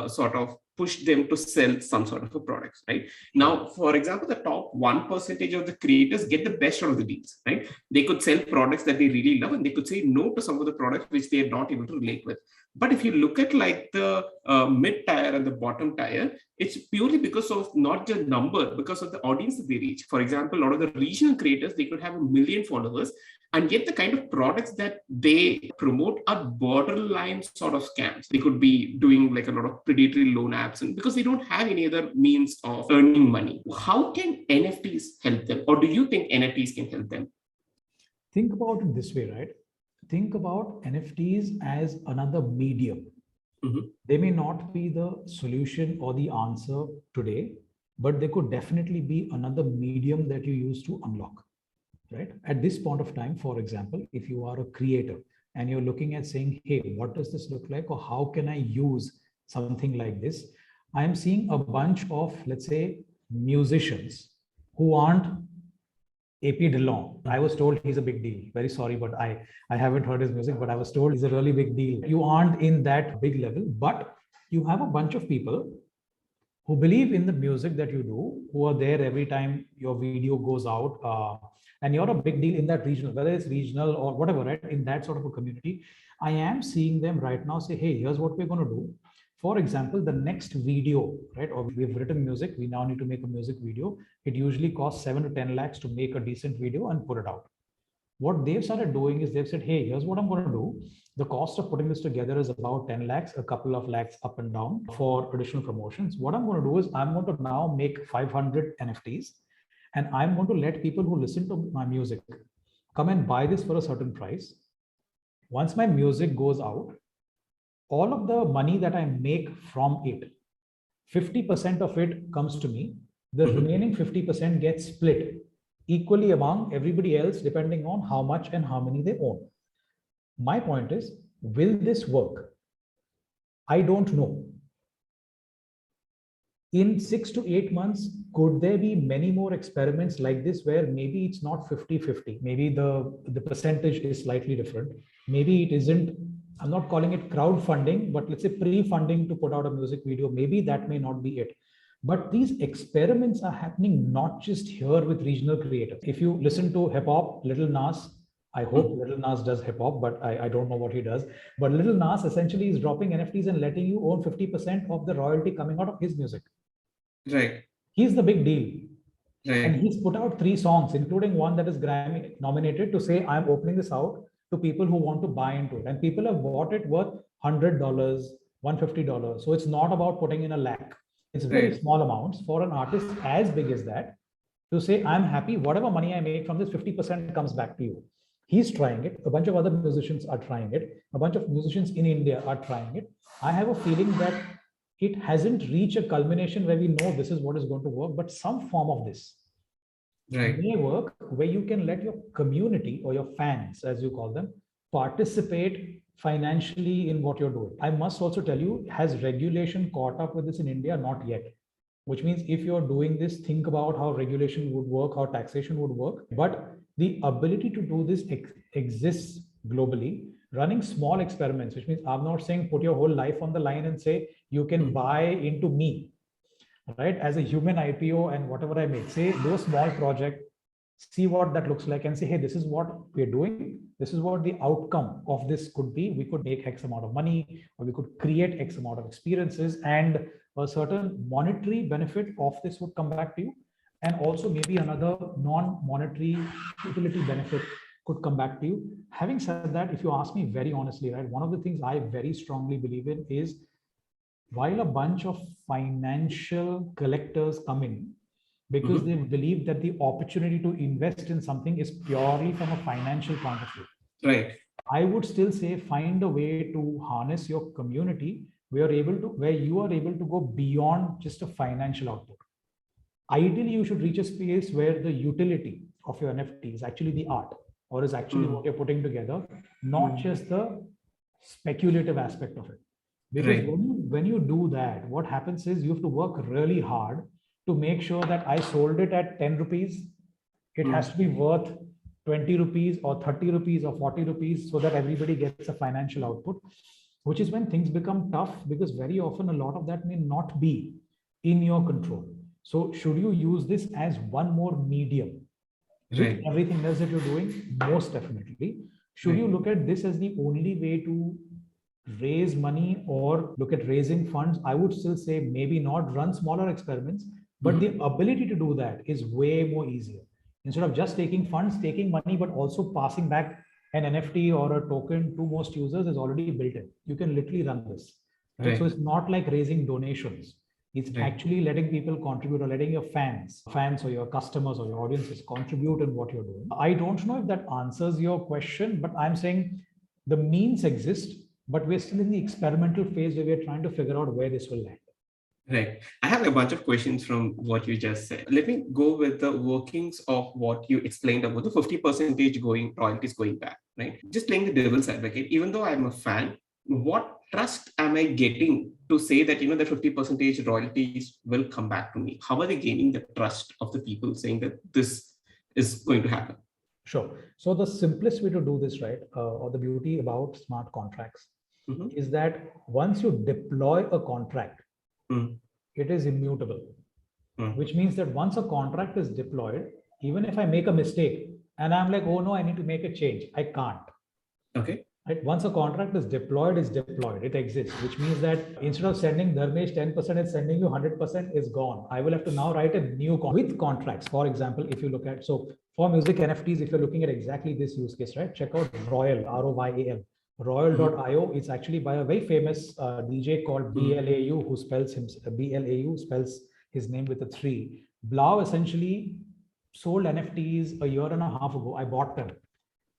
sort of push them to sell some sort of a product, right? Now, for example, the top 1% of the creators get the best out of the deals, right? They could sell products that they really love, and they could say no to some of the products which they are not able to relate with. But if you look at like the mid tier and the bottom tier, it's purely because of not just number, because of the audience that they reach. For example, a lot of the regional creators, they could have 1 million followers, and yet the kind of products that they promote are borderline sort of scams. They could be doing like a lot of predatory loan apps, and because they don't have any other means of earning money. How can NFTs help them? Or do you think NFTs can help them? Think about it this way, right? Think about NFTs as another medium. They may not be the solution or the answer today, but they could definitely be another medium that you use to unlock, right? At this point of time, for example, if you are a creator and you're looking at saying, hey, what does this look like? Or how can I use something like this? I am seeing a bunch of, let's say, musicians who aren't AP Dillon. I was told he's a big deal. Very sorry, but I haven't heard his music, but I was told he's a really big deal. You aren't in that big level, but you have a bunch of people who believe in the music that you do, who are there every time your video goes out, and you're a big deal in that regional, whether it's regional or whatever, right? In that sort of a community, I am seeing them right now say, hey, here's what we're going to do. For example, the next video, right? Or we've written music, we now need to make a music video. It usually costs 7 to 10 lakhs to make a decent video and put it out. What they've started doing is they've said, hey, here's what I'm going to do. The cost of putting this together is about 10 lakhs, a couple of lakhs up and down for additional promotions. What I'm going to do is I'm going to now make 500 NFTs, and I'm going to let people who listen to my music come and buy this for a certain price. Once my music goes out, all of the money that I make from it, 50% of it comes to me. The remaining 50% gets split equally among everybody else, depending on how much and how many they own. My point is, will this work? I don't know. In 6 to 8 months, could there be many more experiments like this where maybe it's not 50-50? Maybe the percentage is slightly different. Maybe it isn't, I'm not calling it crowdfunding, but let's say pre-funding to put out a music video. Maybe that may not be it. But these experiments are happening not just here with regional creators. If you listen to hip hop, Little Nas, I hope Little Nas does hip hop, but I don't know what he does. But Little Nas essentially is dropping NFTs and letting you own 50% of the royalty coming out of his music. Right. He's the big deal. Right. And he's put out 3 songs, including one that is Grammy nominated, to say, I'm opening this out to people who want to buy into it. And people have bought it worth $100, $150. So it's not about putting in a lakh. It's very small amounts for an artist as big as that to say, I'm happy, whatever money I make from this, 50% comes back to you. He's trying it. A bunch of other musicians are trying it. A bunch of musicians in India are trying it. I have a feeling that it hasn't reached a culmination where we know this is what is going to work, but some form of this may work where you can let your community or your fans, as you call them, participate financially in what you're doing. I must also tell you, has regulation caught up with this in India? Not yet. Which means if you're doing this, think about how regulation would work, how taxation would work. But the ability to do this exists globally, running small experiments, which means I'm not saying put your whole life on the line and say you can buy into me, right? As a human IPO and whatever I make, say do a small project, see what that looks like and say, hey, this is what we're doing. This is what the outcome of this could be. We could make X amount of money, or we could create X amount of experiences, and a certain monetary benefit of this would come back to you. And also maybe another non-monetary utility benefit could come back to you. Having said that, if you ask me very honestly, right, one of the things I very strongly believe in is, while a bunch of financial collectors come in because they believe that the opportunity to invest in something is purely from a financial point of view. Right. I would still say find a way to harness your community where you are able to go beyond just a financial output. Ideally, you should reach a space where the utility of your NFT is actually the art, or is actually what you're putting together, not just the speculative aspect of it. Because when you do that, what happens is you have to work really hard to make sure that I sold it at 10 rupees. It has to be worth 20 rupees or 30 rupees or 40 rupees so that everybody gets a financial output, which is when things become tough, because very often a lot of that may not be in your control. So should you use this as one more medium with everything else that you're doing? Most definitely. Should you look at this as the only way to raise money or look at raising funds? I would still say maybe not. Run smaller experiments, but the ability to do that is way more easier. Instead of just taking funds, taking money, but also passing back an NFT or a token to most users is already built in. You can literally run this. Right? So it's not like raising donations. It's actually letting people contribute, or letting your fans or your customers or your audiences contribute in what you're doing. I don't know if that answers your question, but I'm saying the means exist, but we're still in the experimental phase where we're trying to figure out where this will land. Right. I have a bunch of questions from what you just said. Let me go with the workings of what you explained about the 50% royalties going back, right? Just playing the devil's advocate, even though I'm a fan, what trust am I getting to say that, the 50% royalties will come back to me? How are they gaining the trust of the people saying that this is going to happen? Sure. So the simplest way to do this, right, or the beauty about smart contracts is that once you deploy a contract, it is immutable, which means that once a contract is deployed, even if I make a mistake and I'm like, oh no, I need to make a change, I can't. Okay. Right? Once a contract is deployed, it exists, which means that instead of sending Dharmesh 10%, it's sending you 100% is gone. I will have to now write a new with contracts. For example, if you look at, so for music NFTs, if you're looking at exactly this use case, right, check out Royal, ROYAL. Royal.io is actually by a very famous DJ called BLAU, who spells BLAU spells his name with a 3. Blau essentially sold NFTs a year and a half ago. I bought them.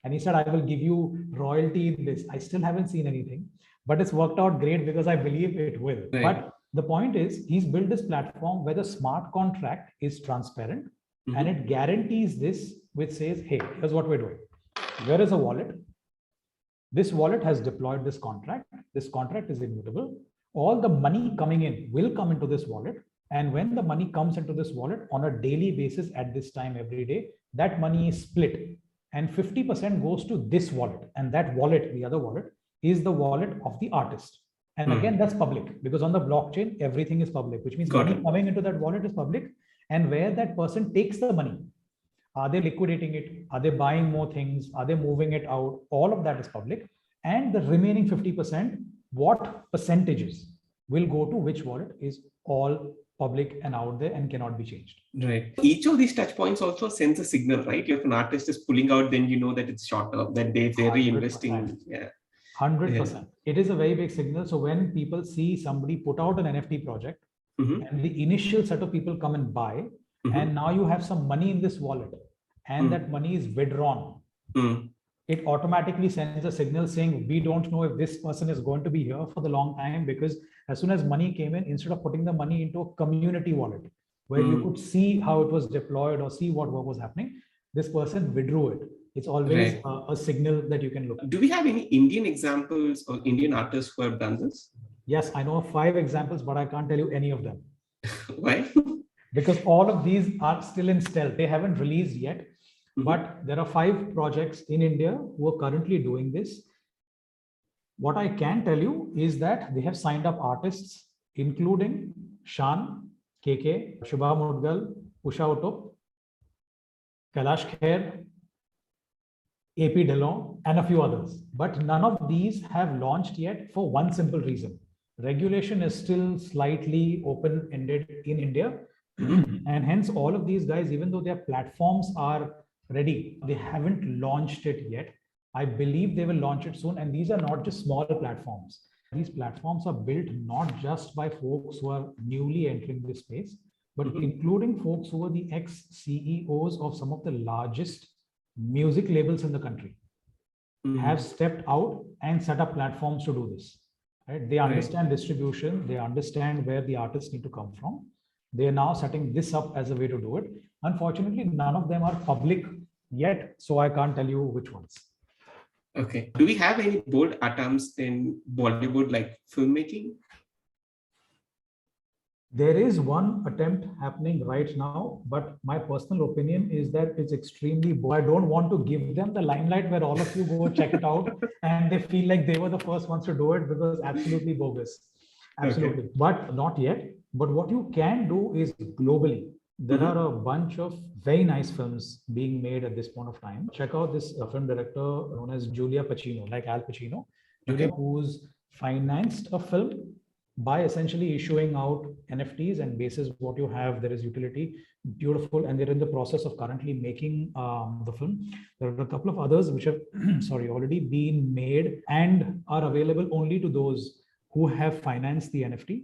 And he said, I will give you royalty in this. I still haven't seen anything, but it's worked out great because I believe it will. Right. But the point is, he's built this platform where the smart contract is transparent and it guarantees this, which says, hey, here's what we're doing. Here is a wallet. This wallet has deployed this contract. This contract is immutable. All the money coming in will come into this wallet. And when the money comes into this wallet on a daily basis at this time every day, that money is split. And 50% goes to this wallet. And that wallet, the other wallet, is the wallet of the artist. And again, that's public, because on the blockchain, everything is public, which means money coming into that wallet is public. And where that person takes the money, are they liquidating it? Are they buying more things? Are they moving it out? All of that is public. And the remaining 50%, what percentages will go to which wallet is all public and out there and cannot be changed. Right. Each of these touch points also sends a signal, right? If an artist is pulling out, then you know that it's short term, that they're reinvesting. Yeah. 100%. It is a very big signal. So when people see somebody put out an NFT project and the initial set of people come and buy, and now you have some money in this wallet and that money is withdrawn, it automatically sends a signal saying, we don't know if this person is going to be here for the long time, because as soon as money came in, instead of putting the money into a community wallet where you could see how it was deployed or see what work was happening, this person withdrew it. It's always a signal that you can look at. Do we have any Indian examples or Indian artists who have done this? Yes, I know of 5 examples, but I can't tell you any of them. Why? Because all of these are still in stealth. They haven't released yet, but there are 5 projects in India who are currently doing this. What I can tell you is that they have signed up artists, including Shan, KK, Shubha Mudgal, Usha Uttup, Kailash Kher, AP Delon, and a few others. But none of these have launched yet for one simple reason. Regulation is still slightly open-ended in India. And hence all of these guys, even though their platforms are ready, they haven't launched it yet. I believe they will launch it soon. And these are not just small platforms. These platforms are built not just by folks who are newly entering this space, but including folks who are the ex-CEOs of some of the largest music labels in the country, have stepped out and set up platforms to do this. Right? They understand distribution. They understand where the artists need to come from. They are now setting this up as a way to do it. Unfortunately, none of them are public yet, so I can't tell you which ones. Okay. Do we have any bold attempts in Bollywood, like filmmaking? There is one attempt happening right now, but my personal opinion is that it's extremely bold. I don't want to give them the limelight where all of you go check it out and they feel like they were the first ones to do it, because absolutely bogus. Absolutely. Okay. But not yet. But what you can do is globally, there are a bunch of very nice films being made at this point of time. Check out this film director known as Julia Pacino, like Al Pacino. Julia, who's financed a film by essentially issuing out NFTs, and basis what you have, there is utility. Beautiful. And they're in the process of currently making the film. There are a couple of others which have sorry, already been made and are available only to those who have financed the NFT.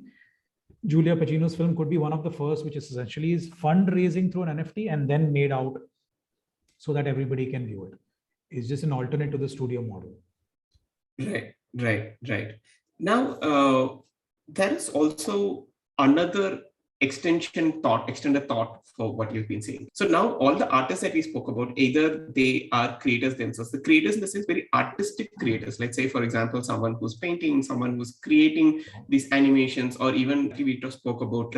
Julia Pacino's film could be one of the first, which is essentially is fundraising through an NFT and then made out so that everybody can view it. It's just an alternate to the studio model. Right. Now, there is also another extended thought for what you've been saying. So now all the artists that we spoke about, either they are creators themselves, the creators in the sense very artistic creators. Let's say, for example, someone who's painting, someone who's creating these animations, or even we spoke about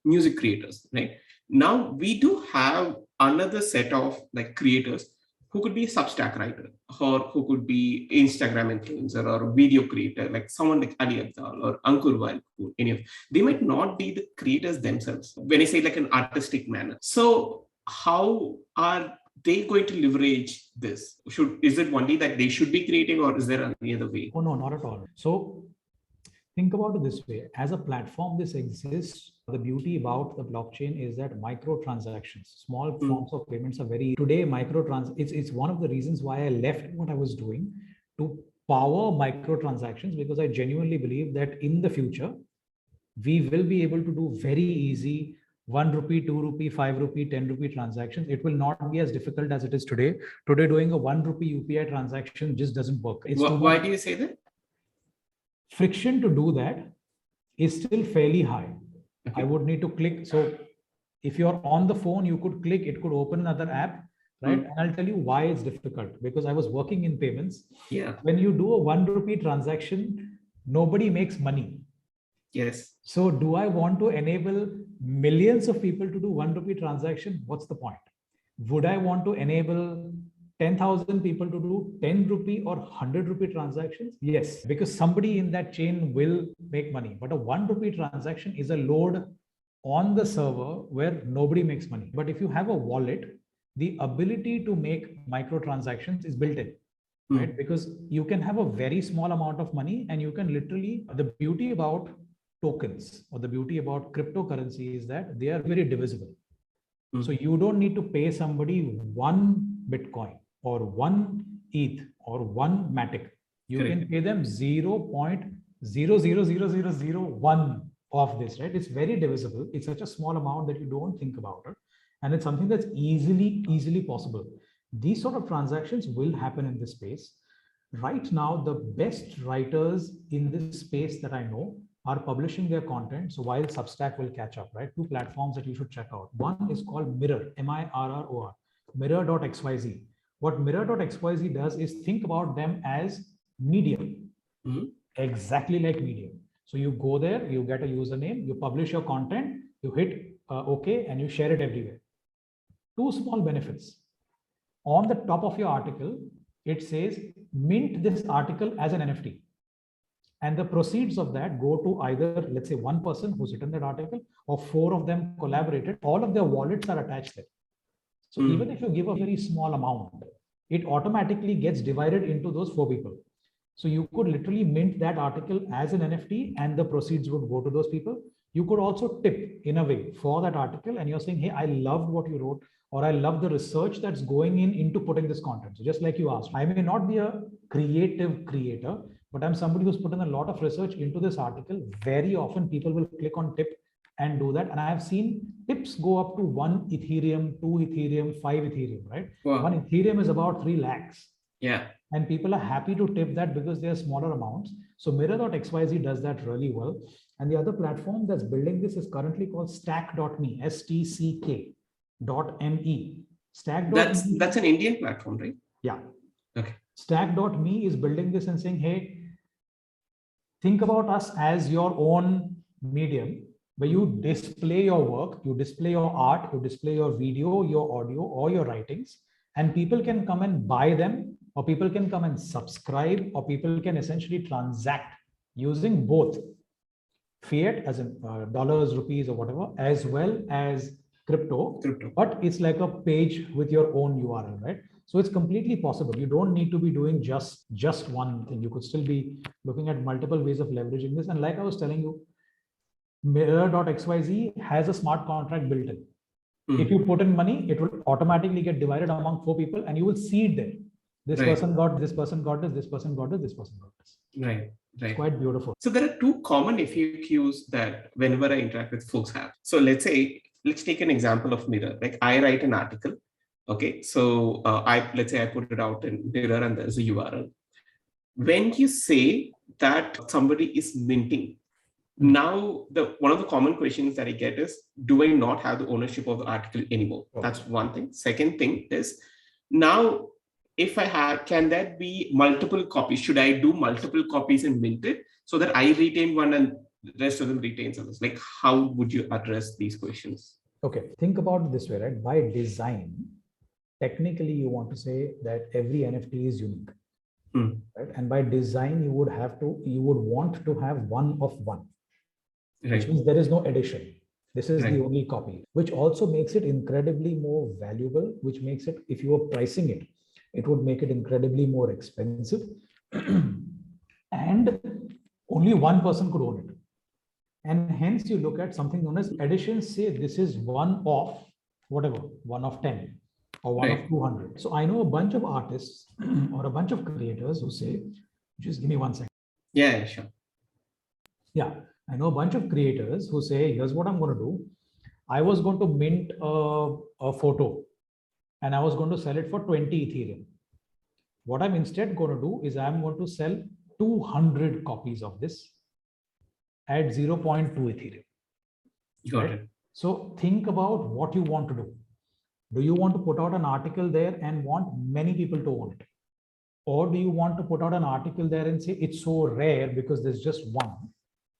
music creators, right? Now we do have another set of like creators who could be a Substack writer, or who could be Instagram influencer or video creator, like someone like Ali Abdal or Ankur Wal, any of. They might not be the creators themselves, when I say like an artistic manner. So how are they going to leverage this? Is it only that they should be creating, or is there any other way? Oh, no, not at all. So think about it this way. As a platform, this exists. The beauty about the blockchain is that microtransactions, small forms of payments are very today. It's one of the reasons why I left what I was doing to power microtransactions, because I genuinely believe that in the future we will be able to do very easy 1 rupee, 2 rupee, 5 rupee, 10 rupee transactions. It will not be as difficult as it is today. Today, doing a 1 rupee UPI transaction just doesn't work. Why do you say that? Friction to do that is still fairly high. I would need to click. So if you're on the phone, you could click, it could open another app, right? And I'll tell you why it's difficult, because I was working in payments. Yeah. When you do a 1 rupee transaction, nobody makes money. Yes. So do I want to enable millions of people to do 1 rupee transaction? What's the point? Would I want to enable 10,000 people to do 10 rupee or 100 rupee transactions? Yes, because somebody in that chain will make money. But a 1 rupee transaction is a load on the server where nobody makes money. But if you have a wallet, the ability to make microtransactions is built in, right? Because you can have a very small amount of money, and you can literally, the beauty about tokens or the beauty about cryptocurrency is that they are very divisible. So you don't need to pay somebody 1 Bitcoin or 1 ETH or 1 Matic. You can pay them 0.000001 of this, right? It's very divisible. It's such a small amount that you don't think about it. And it's something that's easily possible. These sort of transactions will happen in this space. Right now, the best writers in this space that I know are publishing their content. So while Substack will catch up, right? 2 platforms that you should check out. One is called Mirror, MIRROR, mirror.xyz. What mirror.xyz does is think about them as Medium, exactly like Medium. So you go there, you get a username, you publish your content, you hit OK, and you share it everywhere. 2 small benefits. On the top of your article, it says mint this article as an NFT. And the proceeds of that go to either, let's say, 1 person who's written that article, or 4 of them collaborated. All of their wallets are attached there. So even if you give a very small amount, it automatically gets divided into those 4 people. So you could literally mint that article as an NFT, and the proceeds would go to those people. You could also tip in a way for that article, and you're saying, hey, I loved what you wrote, or I love the research that's going into putting this content. So just like you asked, I may not be a creative creator, but I'm somebody who's put in a lot of research into this article. Very often people will click on tip and do that. And I have seen tips go up to 1 Ethereum, 2 Ethereum, 5 Ethereum, right? Wow. 1 Ethereum is about 3 lakhs. Yeah. And people are happy to tip that because they are smaller amounts. So mirror.xyz does that really well. And the other platform that's building this is currently called stack.me, STCK.me. Stack.me. That's an Indian platform, right? Yeah. Okay. Stack.me is building this and saying, hey, think about us as your own medium. where you display your work, you display your art, you display your video, your audio, or your writings, and people can come and buy them, or people can come and subscribe, or people can essentially transact using both fiat, as in dollars, rupees, or whatever, as well as crypto. But it's like a page with your own URL, right? So it's completely possible. You don't need to be doing just one thing. You could still be looking at multiple ways of leveraging this. And like I was telling you, mirror.xyz has a smart contract built in. If you put in money, it will automatically get divided among 4 people, and you will see it there. This person got this, person got this, this person got this, this person got this. Right. It's quite beautiful. So there are 2 common FAQs that whenever I interact with folks have. So let's take an example of Mirror. Like I write an article. Okay. So let's say I put it out in Mirror and there's a URL. When you say that somebody is minting, now one of the common questions that I get is, do I not have the ownership of the article anymore? That's one thing. Second thing is, now if I have, can that be multiple copies? Should I do multiple copies and mint it so that I retain one and the rest of them retains others? Like, how would you address these questions? Okay, think about it this way, right? By design, technically you want to say that every NFT is unique, right? And by design, you would want to have one of one, which means there is no addition. This is the only copy, which also makes it incredibly more valuable, which makes it, if you are pricing it, it would make it incredibly more expensive. And only one person could own it. And hence you look at something known as additions, say this is one of whatever, one of 10 or one of 200. So I know a bunch of artists or a bunch of creators who say, just give me 1 second. Yeah, sure. Yeah, I know a bunch of creators who say, here's what I'm going to do. I was going to mint a photo and I was going to sell it for 20 Ethereum. What I'm instead going to do is I'm going to sell 200 copies of this at 0.2 Ethereum. Got it. So think about what you want to do. Do you want to put out an article there and want many people to own it? Or do you want to put out an article there and say it's so rare because there's just one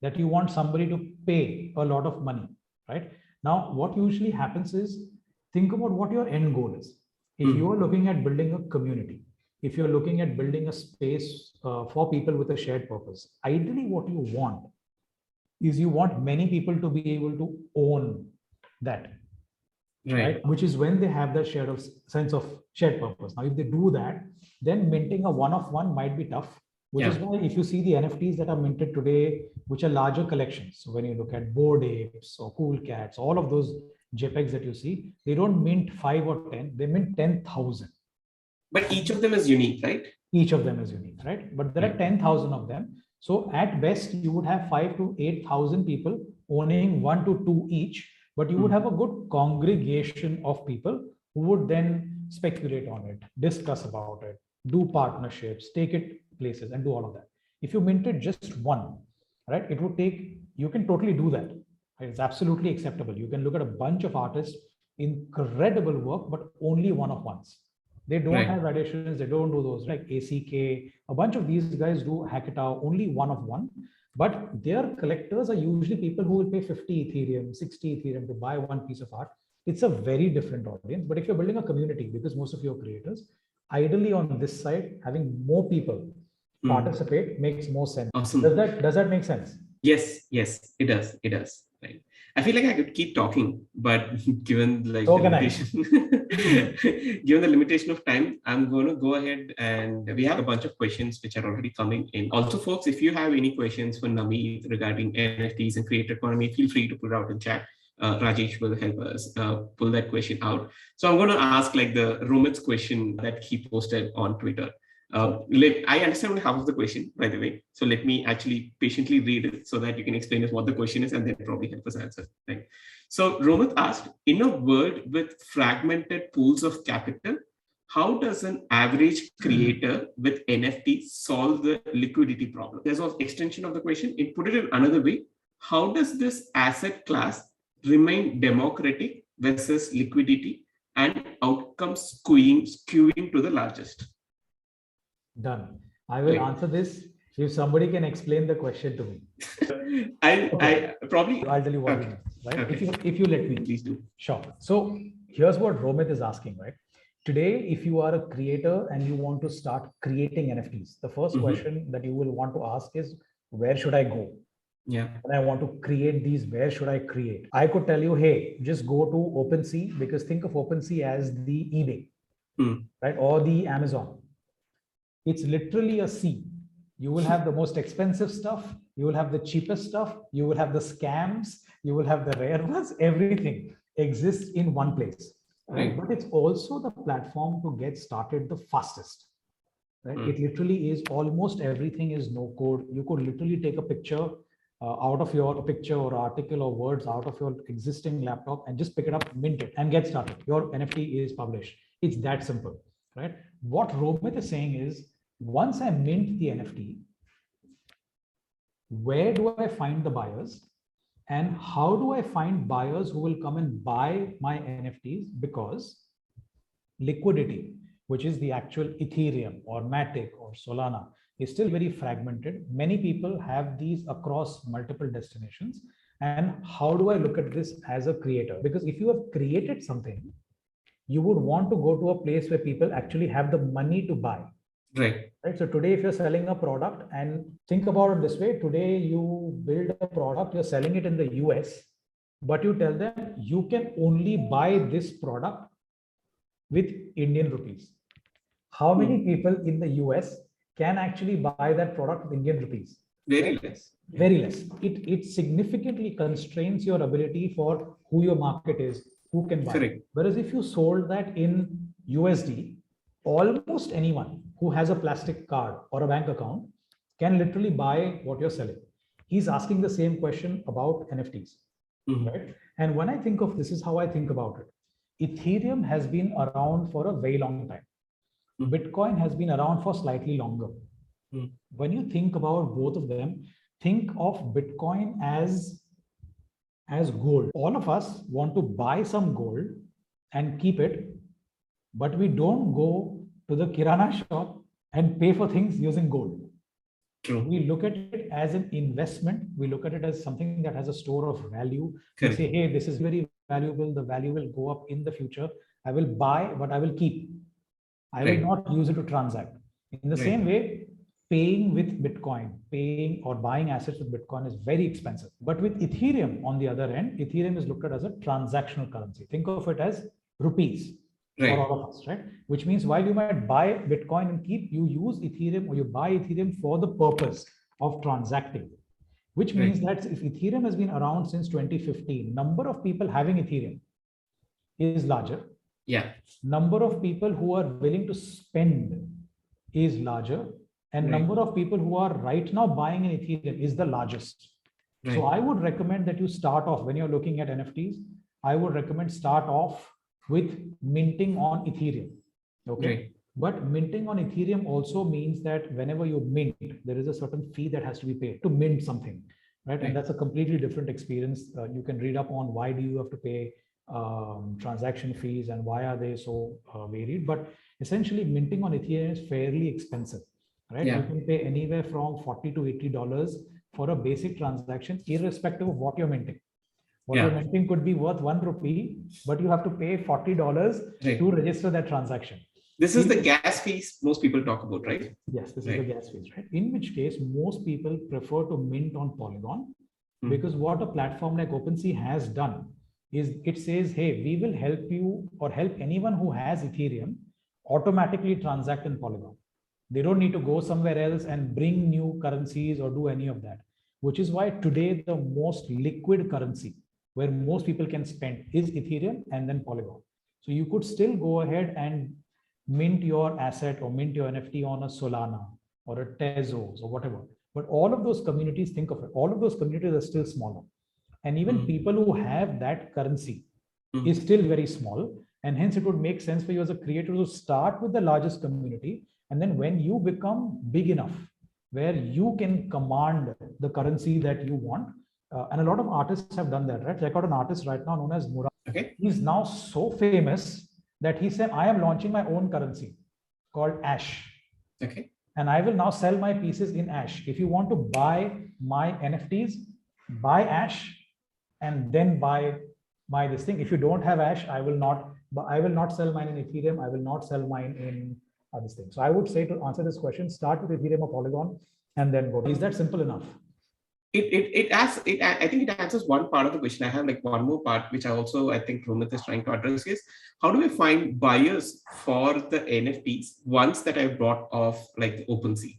that you want somebody to pay a lot of money, right? Now, what usually happens is, think about what your end goal is. If you are looking at building a community, if you're looking at building a space for people with a shared purpose, ideally what you want is you want many people to be able to own that, right? Which is when they have that sense of shared purpose. Now, if they do that, then minting a one of one might be tough, which is why if you see the NFTs that are minted today, which are larger collections. So when you look at Bored Apes or Cool Cats, all of those JPEGs that you see, they don't mint 5 or 10, they mint 10,000. But each of them is unique, right? Each of them is unique, right? But there are 10,000 of them. So at best, you would have 5 to 8,000 people owning 1 to 2 each, but you would have a good congregation of people who would then speculate on it, discuss about it, do partnerships, take it places, and do all of that. If you minted just one, right, it would take, you can totally do that. It's absolutely acceptable. You can look at a bunch of artists, incredible work, but only one of ones. They don't have additions, they don't do those, like ACK, a bunch of these guys do Hacketao, only one of one. But their collectors are usually people who will pay 50 Ethereum, 60 Ethereum to buy one piece of art. It's a very different audience. But if you're building a community, because most of your creators, ideally on this side, having more people participate makes more sense. Awesome. Does that make sense? Yes, it does. Right. I feel like I could keep talking, but given the limitation of time, I'm going to go ahead, and we have a bunch of questions which are already coming in. Also, folks, if you have any questions for Nameet regarding NFTs and creator economy, feel free to put it out in chat. Rajesh will help us pull that question out. So I'm going to ask like the Romit's question that he posted on Twitter. I understand only half of the question, by the way. So let me actually patiently read it so that you can explain us what the question is and then probably help us answer. Right. So Romit asked, in a world with fragmented pools of capital, how does an average creator with NFT solve the liquidity problem? There's an extension of the question. It put it in another way. How does this asset class remain democratic versus liquidity and outcomes skewing to the largest? Done. I will answer this If somebody can explain the question to me. I'll tell you what it means, right? Okay. If you let me. Please do. Sure. So here's what Romit is asking, right? Today, if you are a creator and you want to start creating NFTs, the first question that you will want to ask is, where should I go? Yeah. When I want to create these, where should I create? I could tell you, hey, just go to OpenSea, because think of OpenSea as the eBay, right? Or the Amazon. It's literally a sea. You will have the most expensive stuff. You will have the cheapest stuff. You will have the scams. You will have the rare ones. Everything exists in one place, right? But it's also the platform to get started the fastest, right? It literally is, almost everything is no code. You could literally take a picture out of your picture or article or words out of your existing laptop and just pick it up, mint it, and get started. Your NFT is published. It's that simple, right? What Romit is saying is, once I mint the NFT, where do I find the buyers? And how do I find buyers who will come and buy my NFTs? Because liquidity, which is the actual Ethereum or Matic or Solana, is still very fragmented. Many people have these across multiple destinations. And how do I look at this as a creator? Because if you have created something, you would want to go to a place where people actually have the money to buy. Right. So today, if you're selling a product, and think about it this way, today you build a product, you're selling it in the US, but you tell them you can only buy this product with Indian rupees. How many people in the US can actually buy that product with Indian rupees? Very less. Very less. It significantly constrains your ability for who your market is, who can buy. Correct. Whereas if you sold that in USD, almost anyone who has a plastic card or a bank account can literally buy what you're selling. He's asking the same question about NFTs, right? And when I think of, this is how I think about it. Ethereum has been around for a very long time. Bitcoin has been around for slightly longer. When you think about both of them, think of Bitcoin as gold. All of us want to buy some gold and keep it, but we don't go to the Kirana shop and pay for things using gold. True. We look at it as an investment. We look at it as something that has a store of value. Correct. We say, hey, this is very valuable. The value will go up in the future. I will buy, but I will keep. I will not use it to transact. In the same way, paying with Bitcoin, paying or buying assets with Bitcoin is very expensive. But with Ethereum, on the other end, Ethereum is looked at as a transactional currency. Think of it as rupees for all of us, right? Which means while you might buy Bitcoin and keep, you use Ethereum or you buy Ethereum for the purpose of transacting. Which means that if Ethereum has been around since 2015, number of people having Ethereum is larger. Yeah. Number of people who are willing to spend is larger. And number of people who are right now buying an Ethereum is the largest. So I would recommend that you start off, when you're looking at NFTs, I would recommend start off with minting on Ethereum. Okay. But minting on Ethereum also means that whenever you mint, there is a certain fee that has to be paid to mint something, right? And that's a completely different experience. You can read up on why do you have to pay transaction fees and why are they so varied. But essentially, minting on Ethereum is fairly expensive, right? You can pay anywhere from $40 to $80 for a basic transaction, irrespective of what you're minting. What you're minting could be worth ₹1, but you have to pay $40 to register that transaction. This is the gas fees most people talk about, right? Yes, this is the gas fees, right? In which case, most people prefer to mint on Polygon because what a platform like OpenSea has done is it says, hey, we will help you or help anyone who has Ethereum automatically transact in Polygon. They don't need to go somewhere else and bring new currencies or do any of that, which is why today the most liquid currency where most people can spend is Ethereum and then Polygon. So you could still go ahead and mint your asset or mint your NFT on a Solana or a Tezos or whatever. But all of those communities, think of it, all of those communities are still smaller. And even people who have that currency is still very small. And hence it would make sense for you as a creator to start with the largest community. And then when you become big enough, where you can command the currency that you want, and a lot of artists have done that, right? Check out an artist right now known as Murad. He's now so famous that he said, I am launching my own currency called Ash. and I will now sell my pieces in Ash. If you want to buy my NFTs, buy Ash and then buy this thing. If you don't have Ash, I will not sell mine in Ethereum. I will not sell mine in this thing. So I would say, to answer this question, start with Ethereum or Polygon and then go. Is that simple enough? I think it answers one part of the question. I have like one more part, which I think Rohit is trying to address, is how do we find buyers for the NFTs once that I brought off like OpenSea?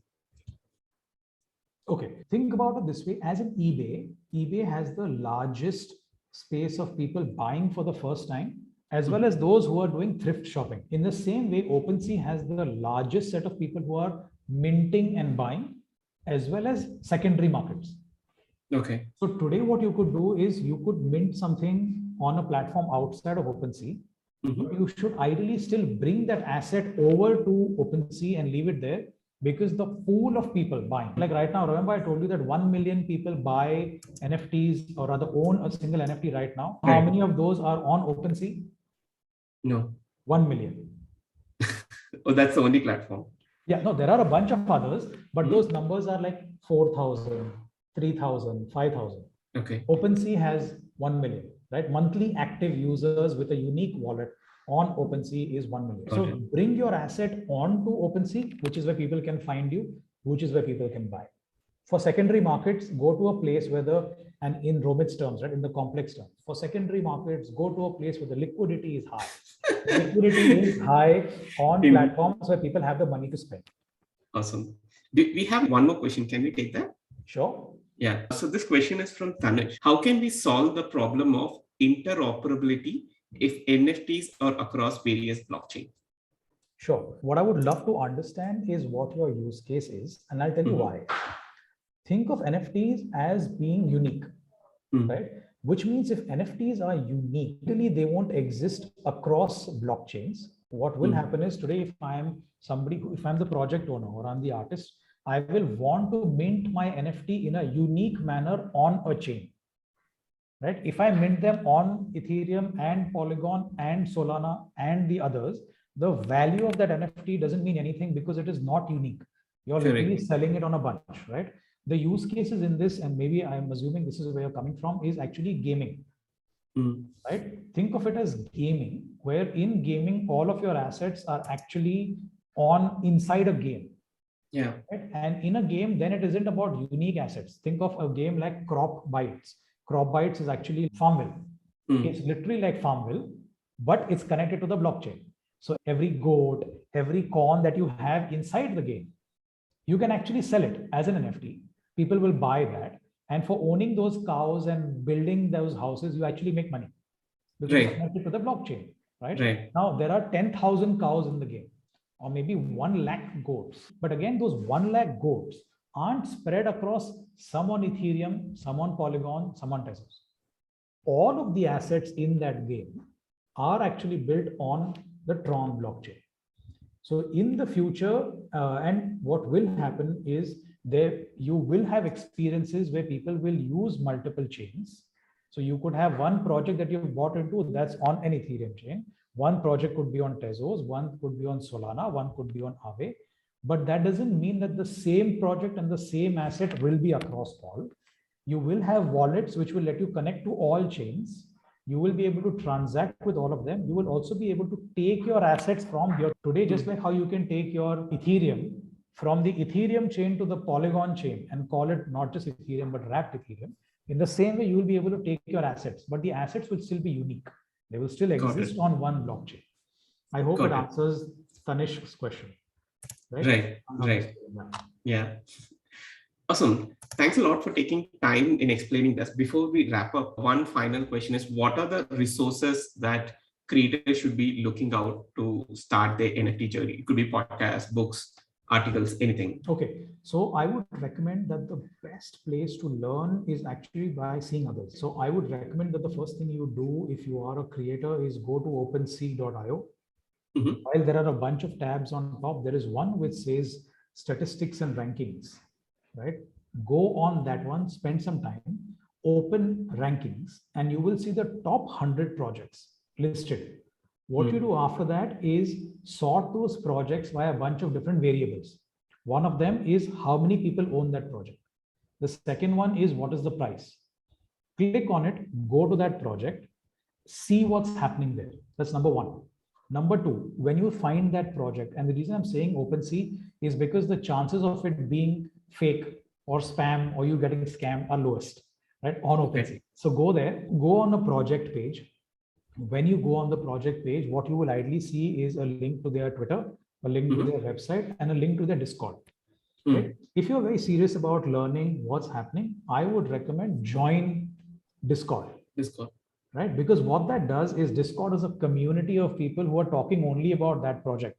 Okay, think about it this way. As in eBay has the largest space of people buying for the first time, as well as those who are doing thrift shopping. In the same way, OpenSea has the largest set of people who are minting and buying, as well as secondary markets. Okay. So today what you could do is you could mint something on a platform outside of OpenSea. But you should ideally still bring that asset over to OpenSea and leave it there, because the pool of people buying, like right now, remember I told you that 1 million people buy NFTs or rather own a single NFT right now. How many of those are on OpenSea? No. 1 million. Oh, that's the only platform. Yeah, no, there are a bunch of others, but those numbers are like 4,000, 3,000, 5,000. Okay. OpenSea has 1 million, right? Monthly active users with a unique wallet on OpenSea is 1 million. So bring your asset onto OpenSea, which is where people can find you, which is where people can buy. For secondary markets, go to a place where and in Romit's terms, right, in the complex terms, for secondary markets, go to a place where the liquidity is high. The liquidity is high on platforms where people have the money to spend. Awesome. We have one more question. Can we take that? Sure. Yeah. So this question is from Tanish. How can we solve the problem of interoperability if NFTs are across various blockchains? Sure. What I would love to understand is what your use case is, and I'll tell you why. Think of NFTs as being unique, right? Which means if NFTs are unique, really they won't exist across blockchains. What will happen is today, if I'm the project owner or I'm the artist, I will want to mint my NFT in a unique manner on a chain, right? If I mint them on Ethereum and Polygon and Solana and the others, the value of that NFT doesn't mean anything because it is not unique. You're literally selling it on a bunch, right? The use cases in this, and maybe I'm assuming this is where you're coming from, is actually gaming, right? Think of it as gaming, where in gaming, all of your assets are actually inside a game. Yeah. Right? And in a game, then it isn't about unique assets. Think of a game like Crop Bytes. Crop Bytes is actually Farmville. It's literally like Farmville, but it's connected to the blockchain. So every goat, every corn that you have inside the game, you can actually sell it as an NFT. People will buy that. And for owning those cows and building those houses, you actually make money because it's connected to the blockchain, right? Now, there are 10,000 cows in the game, or maybe 1 lakh goats. But again, those 1 lakh goats aren't spread across some on Ethereum, some on Polygon, some on Tezos. All of the assets in that game are actually built on the Tron blockchain. So in the future, and what will happen is you will have experiences where people will use multiple chains. So you could have one project that you've bought into that's on an Ethereum chain. One project could be on Tezos, one could be on Solana, one could be on Aave. But that doesn't mean that the same project and the same asset will be across all. You will have wallets which will let you connect to all chains. You will be able to transact with all of them. You will also be able to take your assets from today, just like how you can take your Ethereum from the Ethereum chain to the Polygon chain and call it not just Ethereum, but wrapped Ethereum. In the same way, you will be able to take your assets, but the assets will still be unique. They will still exist on one blockchain. I hope it answers Tanish's question. Right. Yeah. Awesome. Thanks a lot for taking time in explaining this. Before we wrap up, one final question is, what are the resources that creators should be looking out to start their NFT journey? It could be podcasts, books, articles, anything. Okay. So I would recommend that the best place to learn is actually by seeing others. So I would recommend that the first thing you do if you are a creator is go to OpenSea.io. While there are a bunch of tabs on top, there is one which says statistics and rankings, right? Go on that one, spend some time, open rankings, and you will see the top 100 projects listed. What you do after that is sort those projects by a bunch of different variables. One of them is how many people own that project. The second one is what is the price. Click on it, go to that project, see what's happening there. That's number one. Number two, when you find that project, and the reason I'm saying OpenSea is because the chances of it being fake or spam or you getting scammed are lowest, right? On OpenSea. So go there, go on a project page. When you go on the project page, what you will ideally see is a link to their Twitter, a link to their website, and a link to their Discord. Right? If you're very serious about learning what's happening, I would recommend join Discord. Right? Because what that does is Discord is a community of people who are talking only about that project.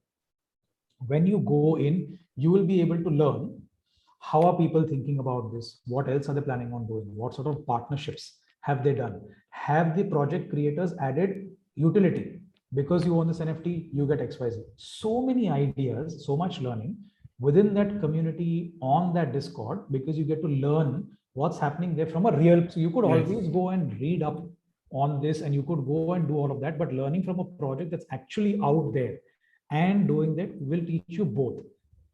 When you go in, you will be able to learn how are people thinking about this? What else are they planning on doing? What sort of partnerships have they done? Have the project creators added utility? Because you own this NFT, you get XYZ. So many ideas, so much learning within that community on that Discord, because you get to learn what's happening there from a real. So you could always go and read up on this and you could go and do all of that, but learning from a project that's actually out there and doing that will teach you both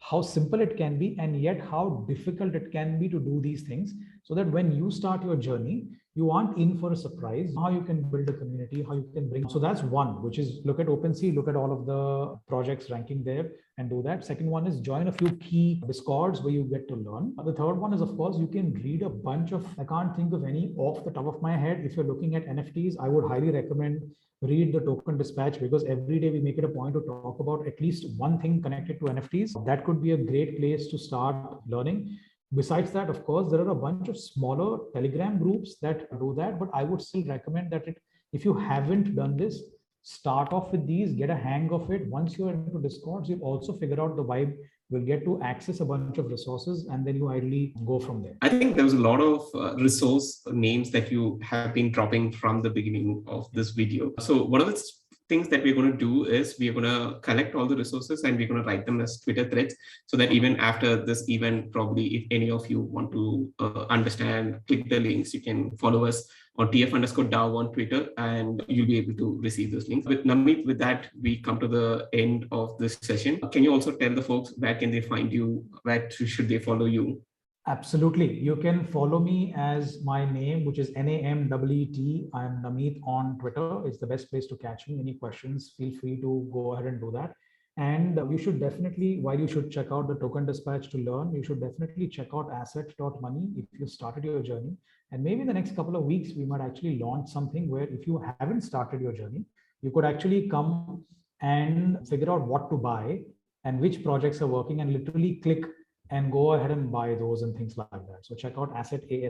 how simple it can be and yet how difficult it can be to do these things, so that when you start your journey, you aren't in for a surprise. How you can build a community, how you can bring. So that's one, which is look at OpenSea, look at all of the projects ranking there and do that. Second one is join a few key Discords where you get to learn. The third one is, of course, you can read a bunch of, I can't think of any off the top of my head. If you're looking at NFTs, I would highly recommend read the Token Dispatch, because every day we make it a point to talk about at least one thing connected to NFTs. That could be a great place to start learning. Besides that, of course, there are a bunch of smaller Telegram groups that do that, but I would still recommend that if you haven't done this, start off with these, get a hang of it. Once you're into Discords, you'll also figure out the vibe. You'll get to access a bunch of resources and then you ideally go from there. I think there was a lot of resource names that you have been dropping from the beginning of this video. So one of the things that we're going to do is we're going to collect all the resources and we're going to write them as Twitter threads, so that even after this event, probably if any of you want to understand, click the links, you can follow us on TF_DAO on Twitter and you'll be able to receive those links. With Nameet, with that, we come to the end of this session. Can you also tell the folks where can they find you? Where should they follow you? Absolutely. You can follow me as my name, which is NAMEET. I'm Nameet on Twitter. It's the best place to catch me. Any questions, feel free to go ahead and do that. And you should definitely, while you should check out the Token Dispatch to learn, you should definitely check out asset.money if you started your journey. And maybe in the next couple of weeks, we might actually launch something where if you haven't started your journey, you could actually come and figure out what to buy and which projects are working and literally click and go ahead and buy those and things like that. So check out asset.money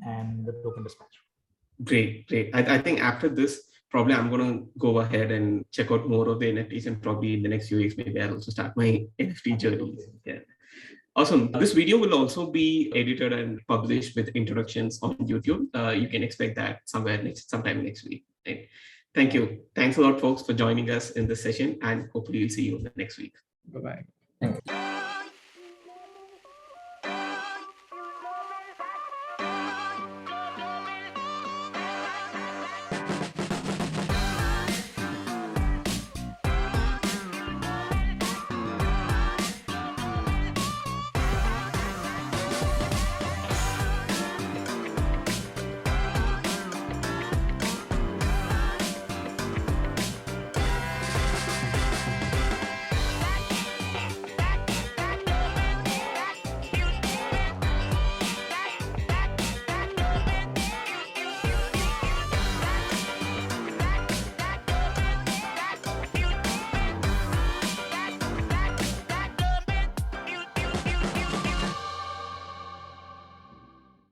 and the Token Dispatch. Great. I think after this, probably I'm going to go ahead and check out more of the NFTs, and probably in the next few weeks, maybe I'll also start my NFT journey. Yeah. Awesome. This video will also be edited and published with introductions on YouTube. You can expect that sometime next week. Right? Thank you. Thanks a lot, folks, for joining us in this session, and hopefully we'll see you next week. Bye-bye. Thank you.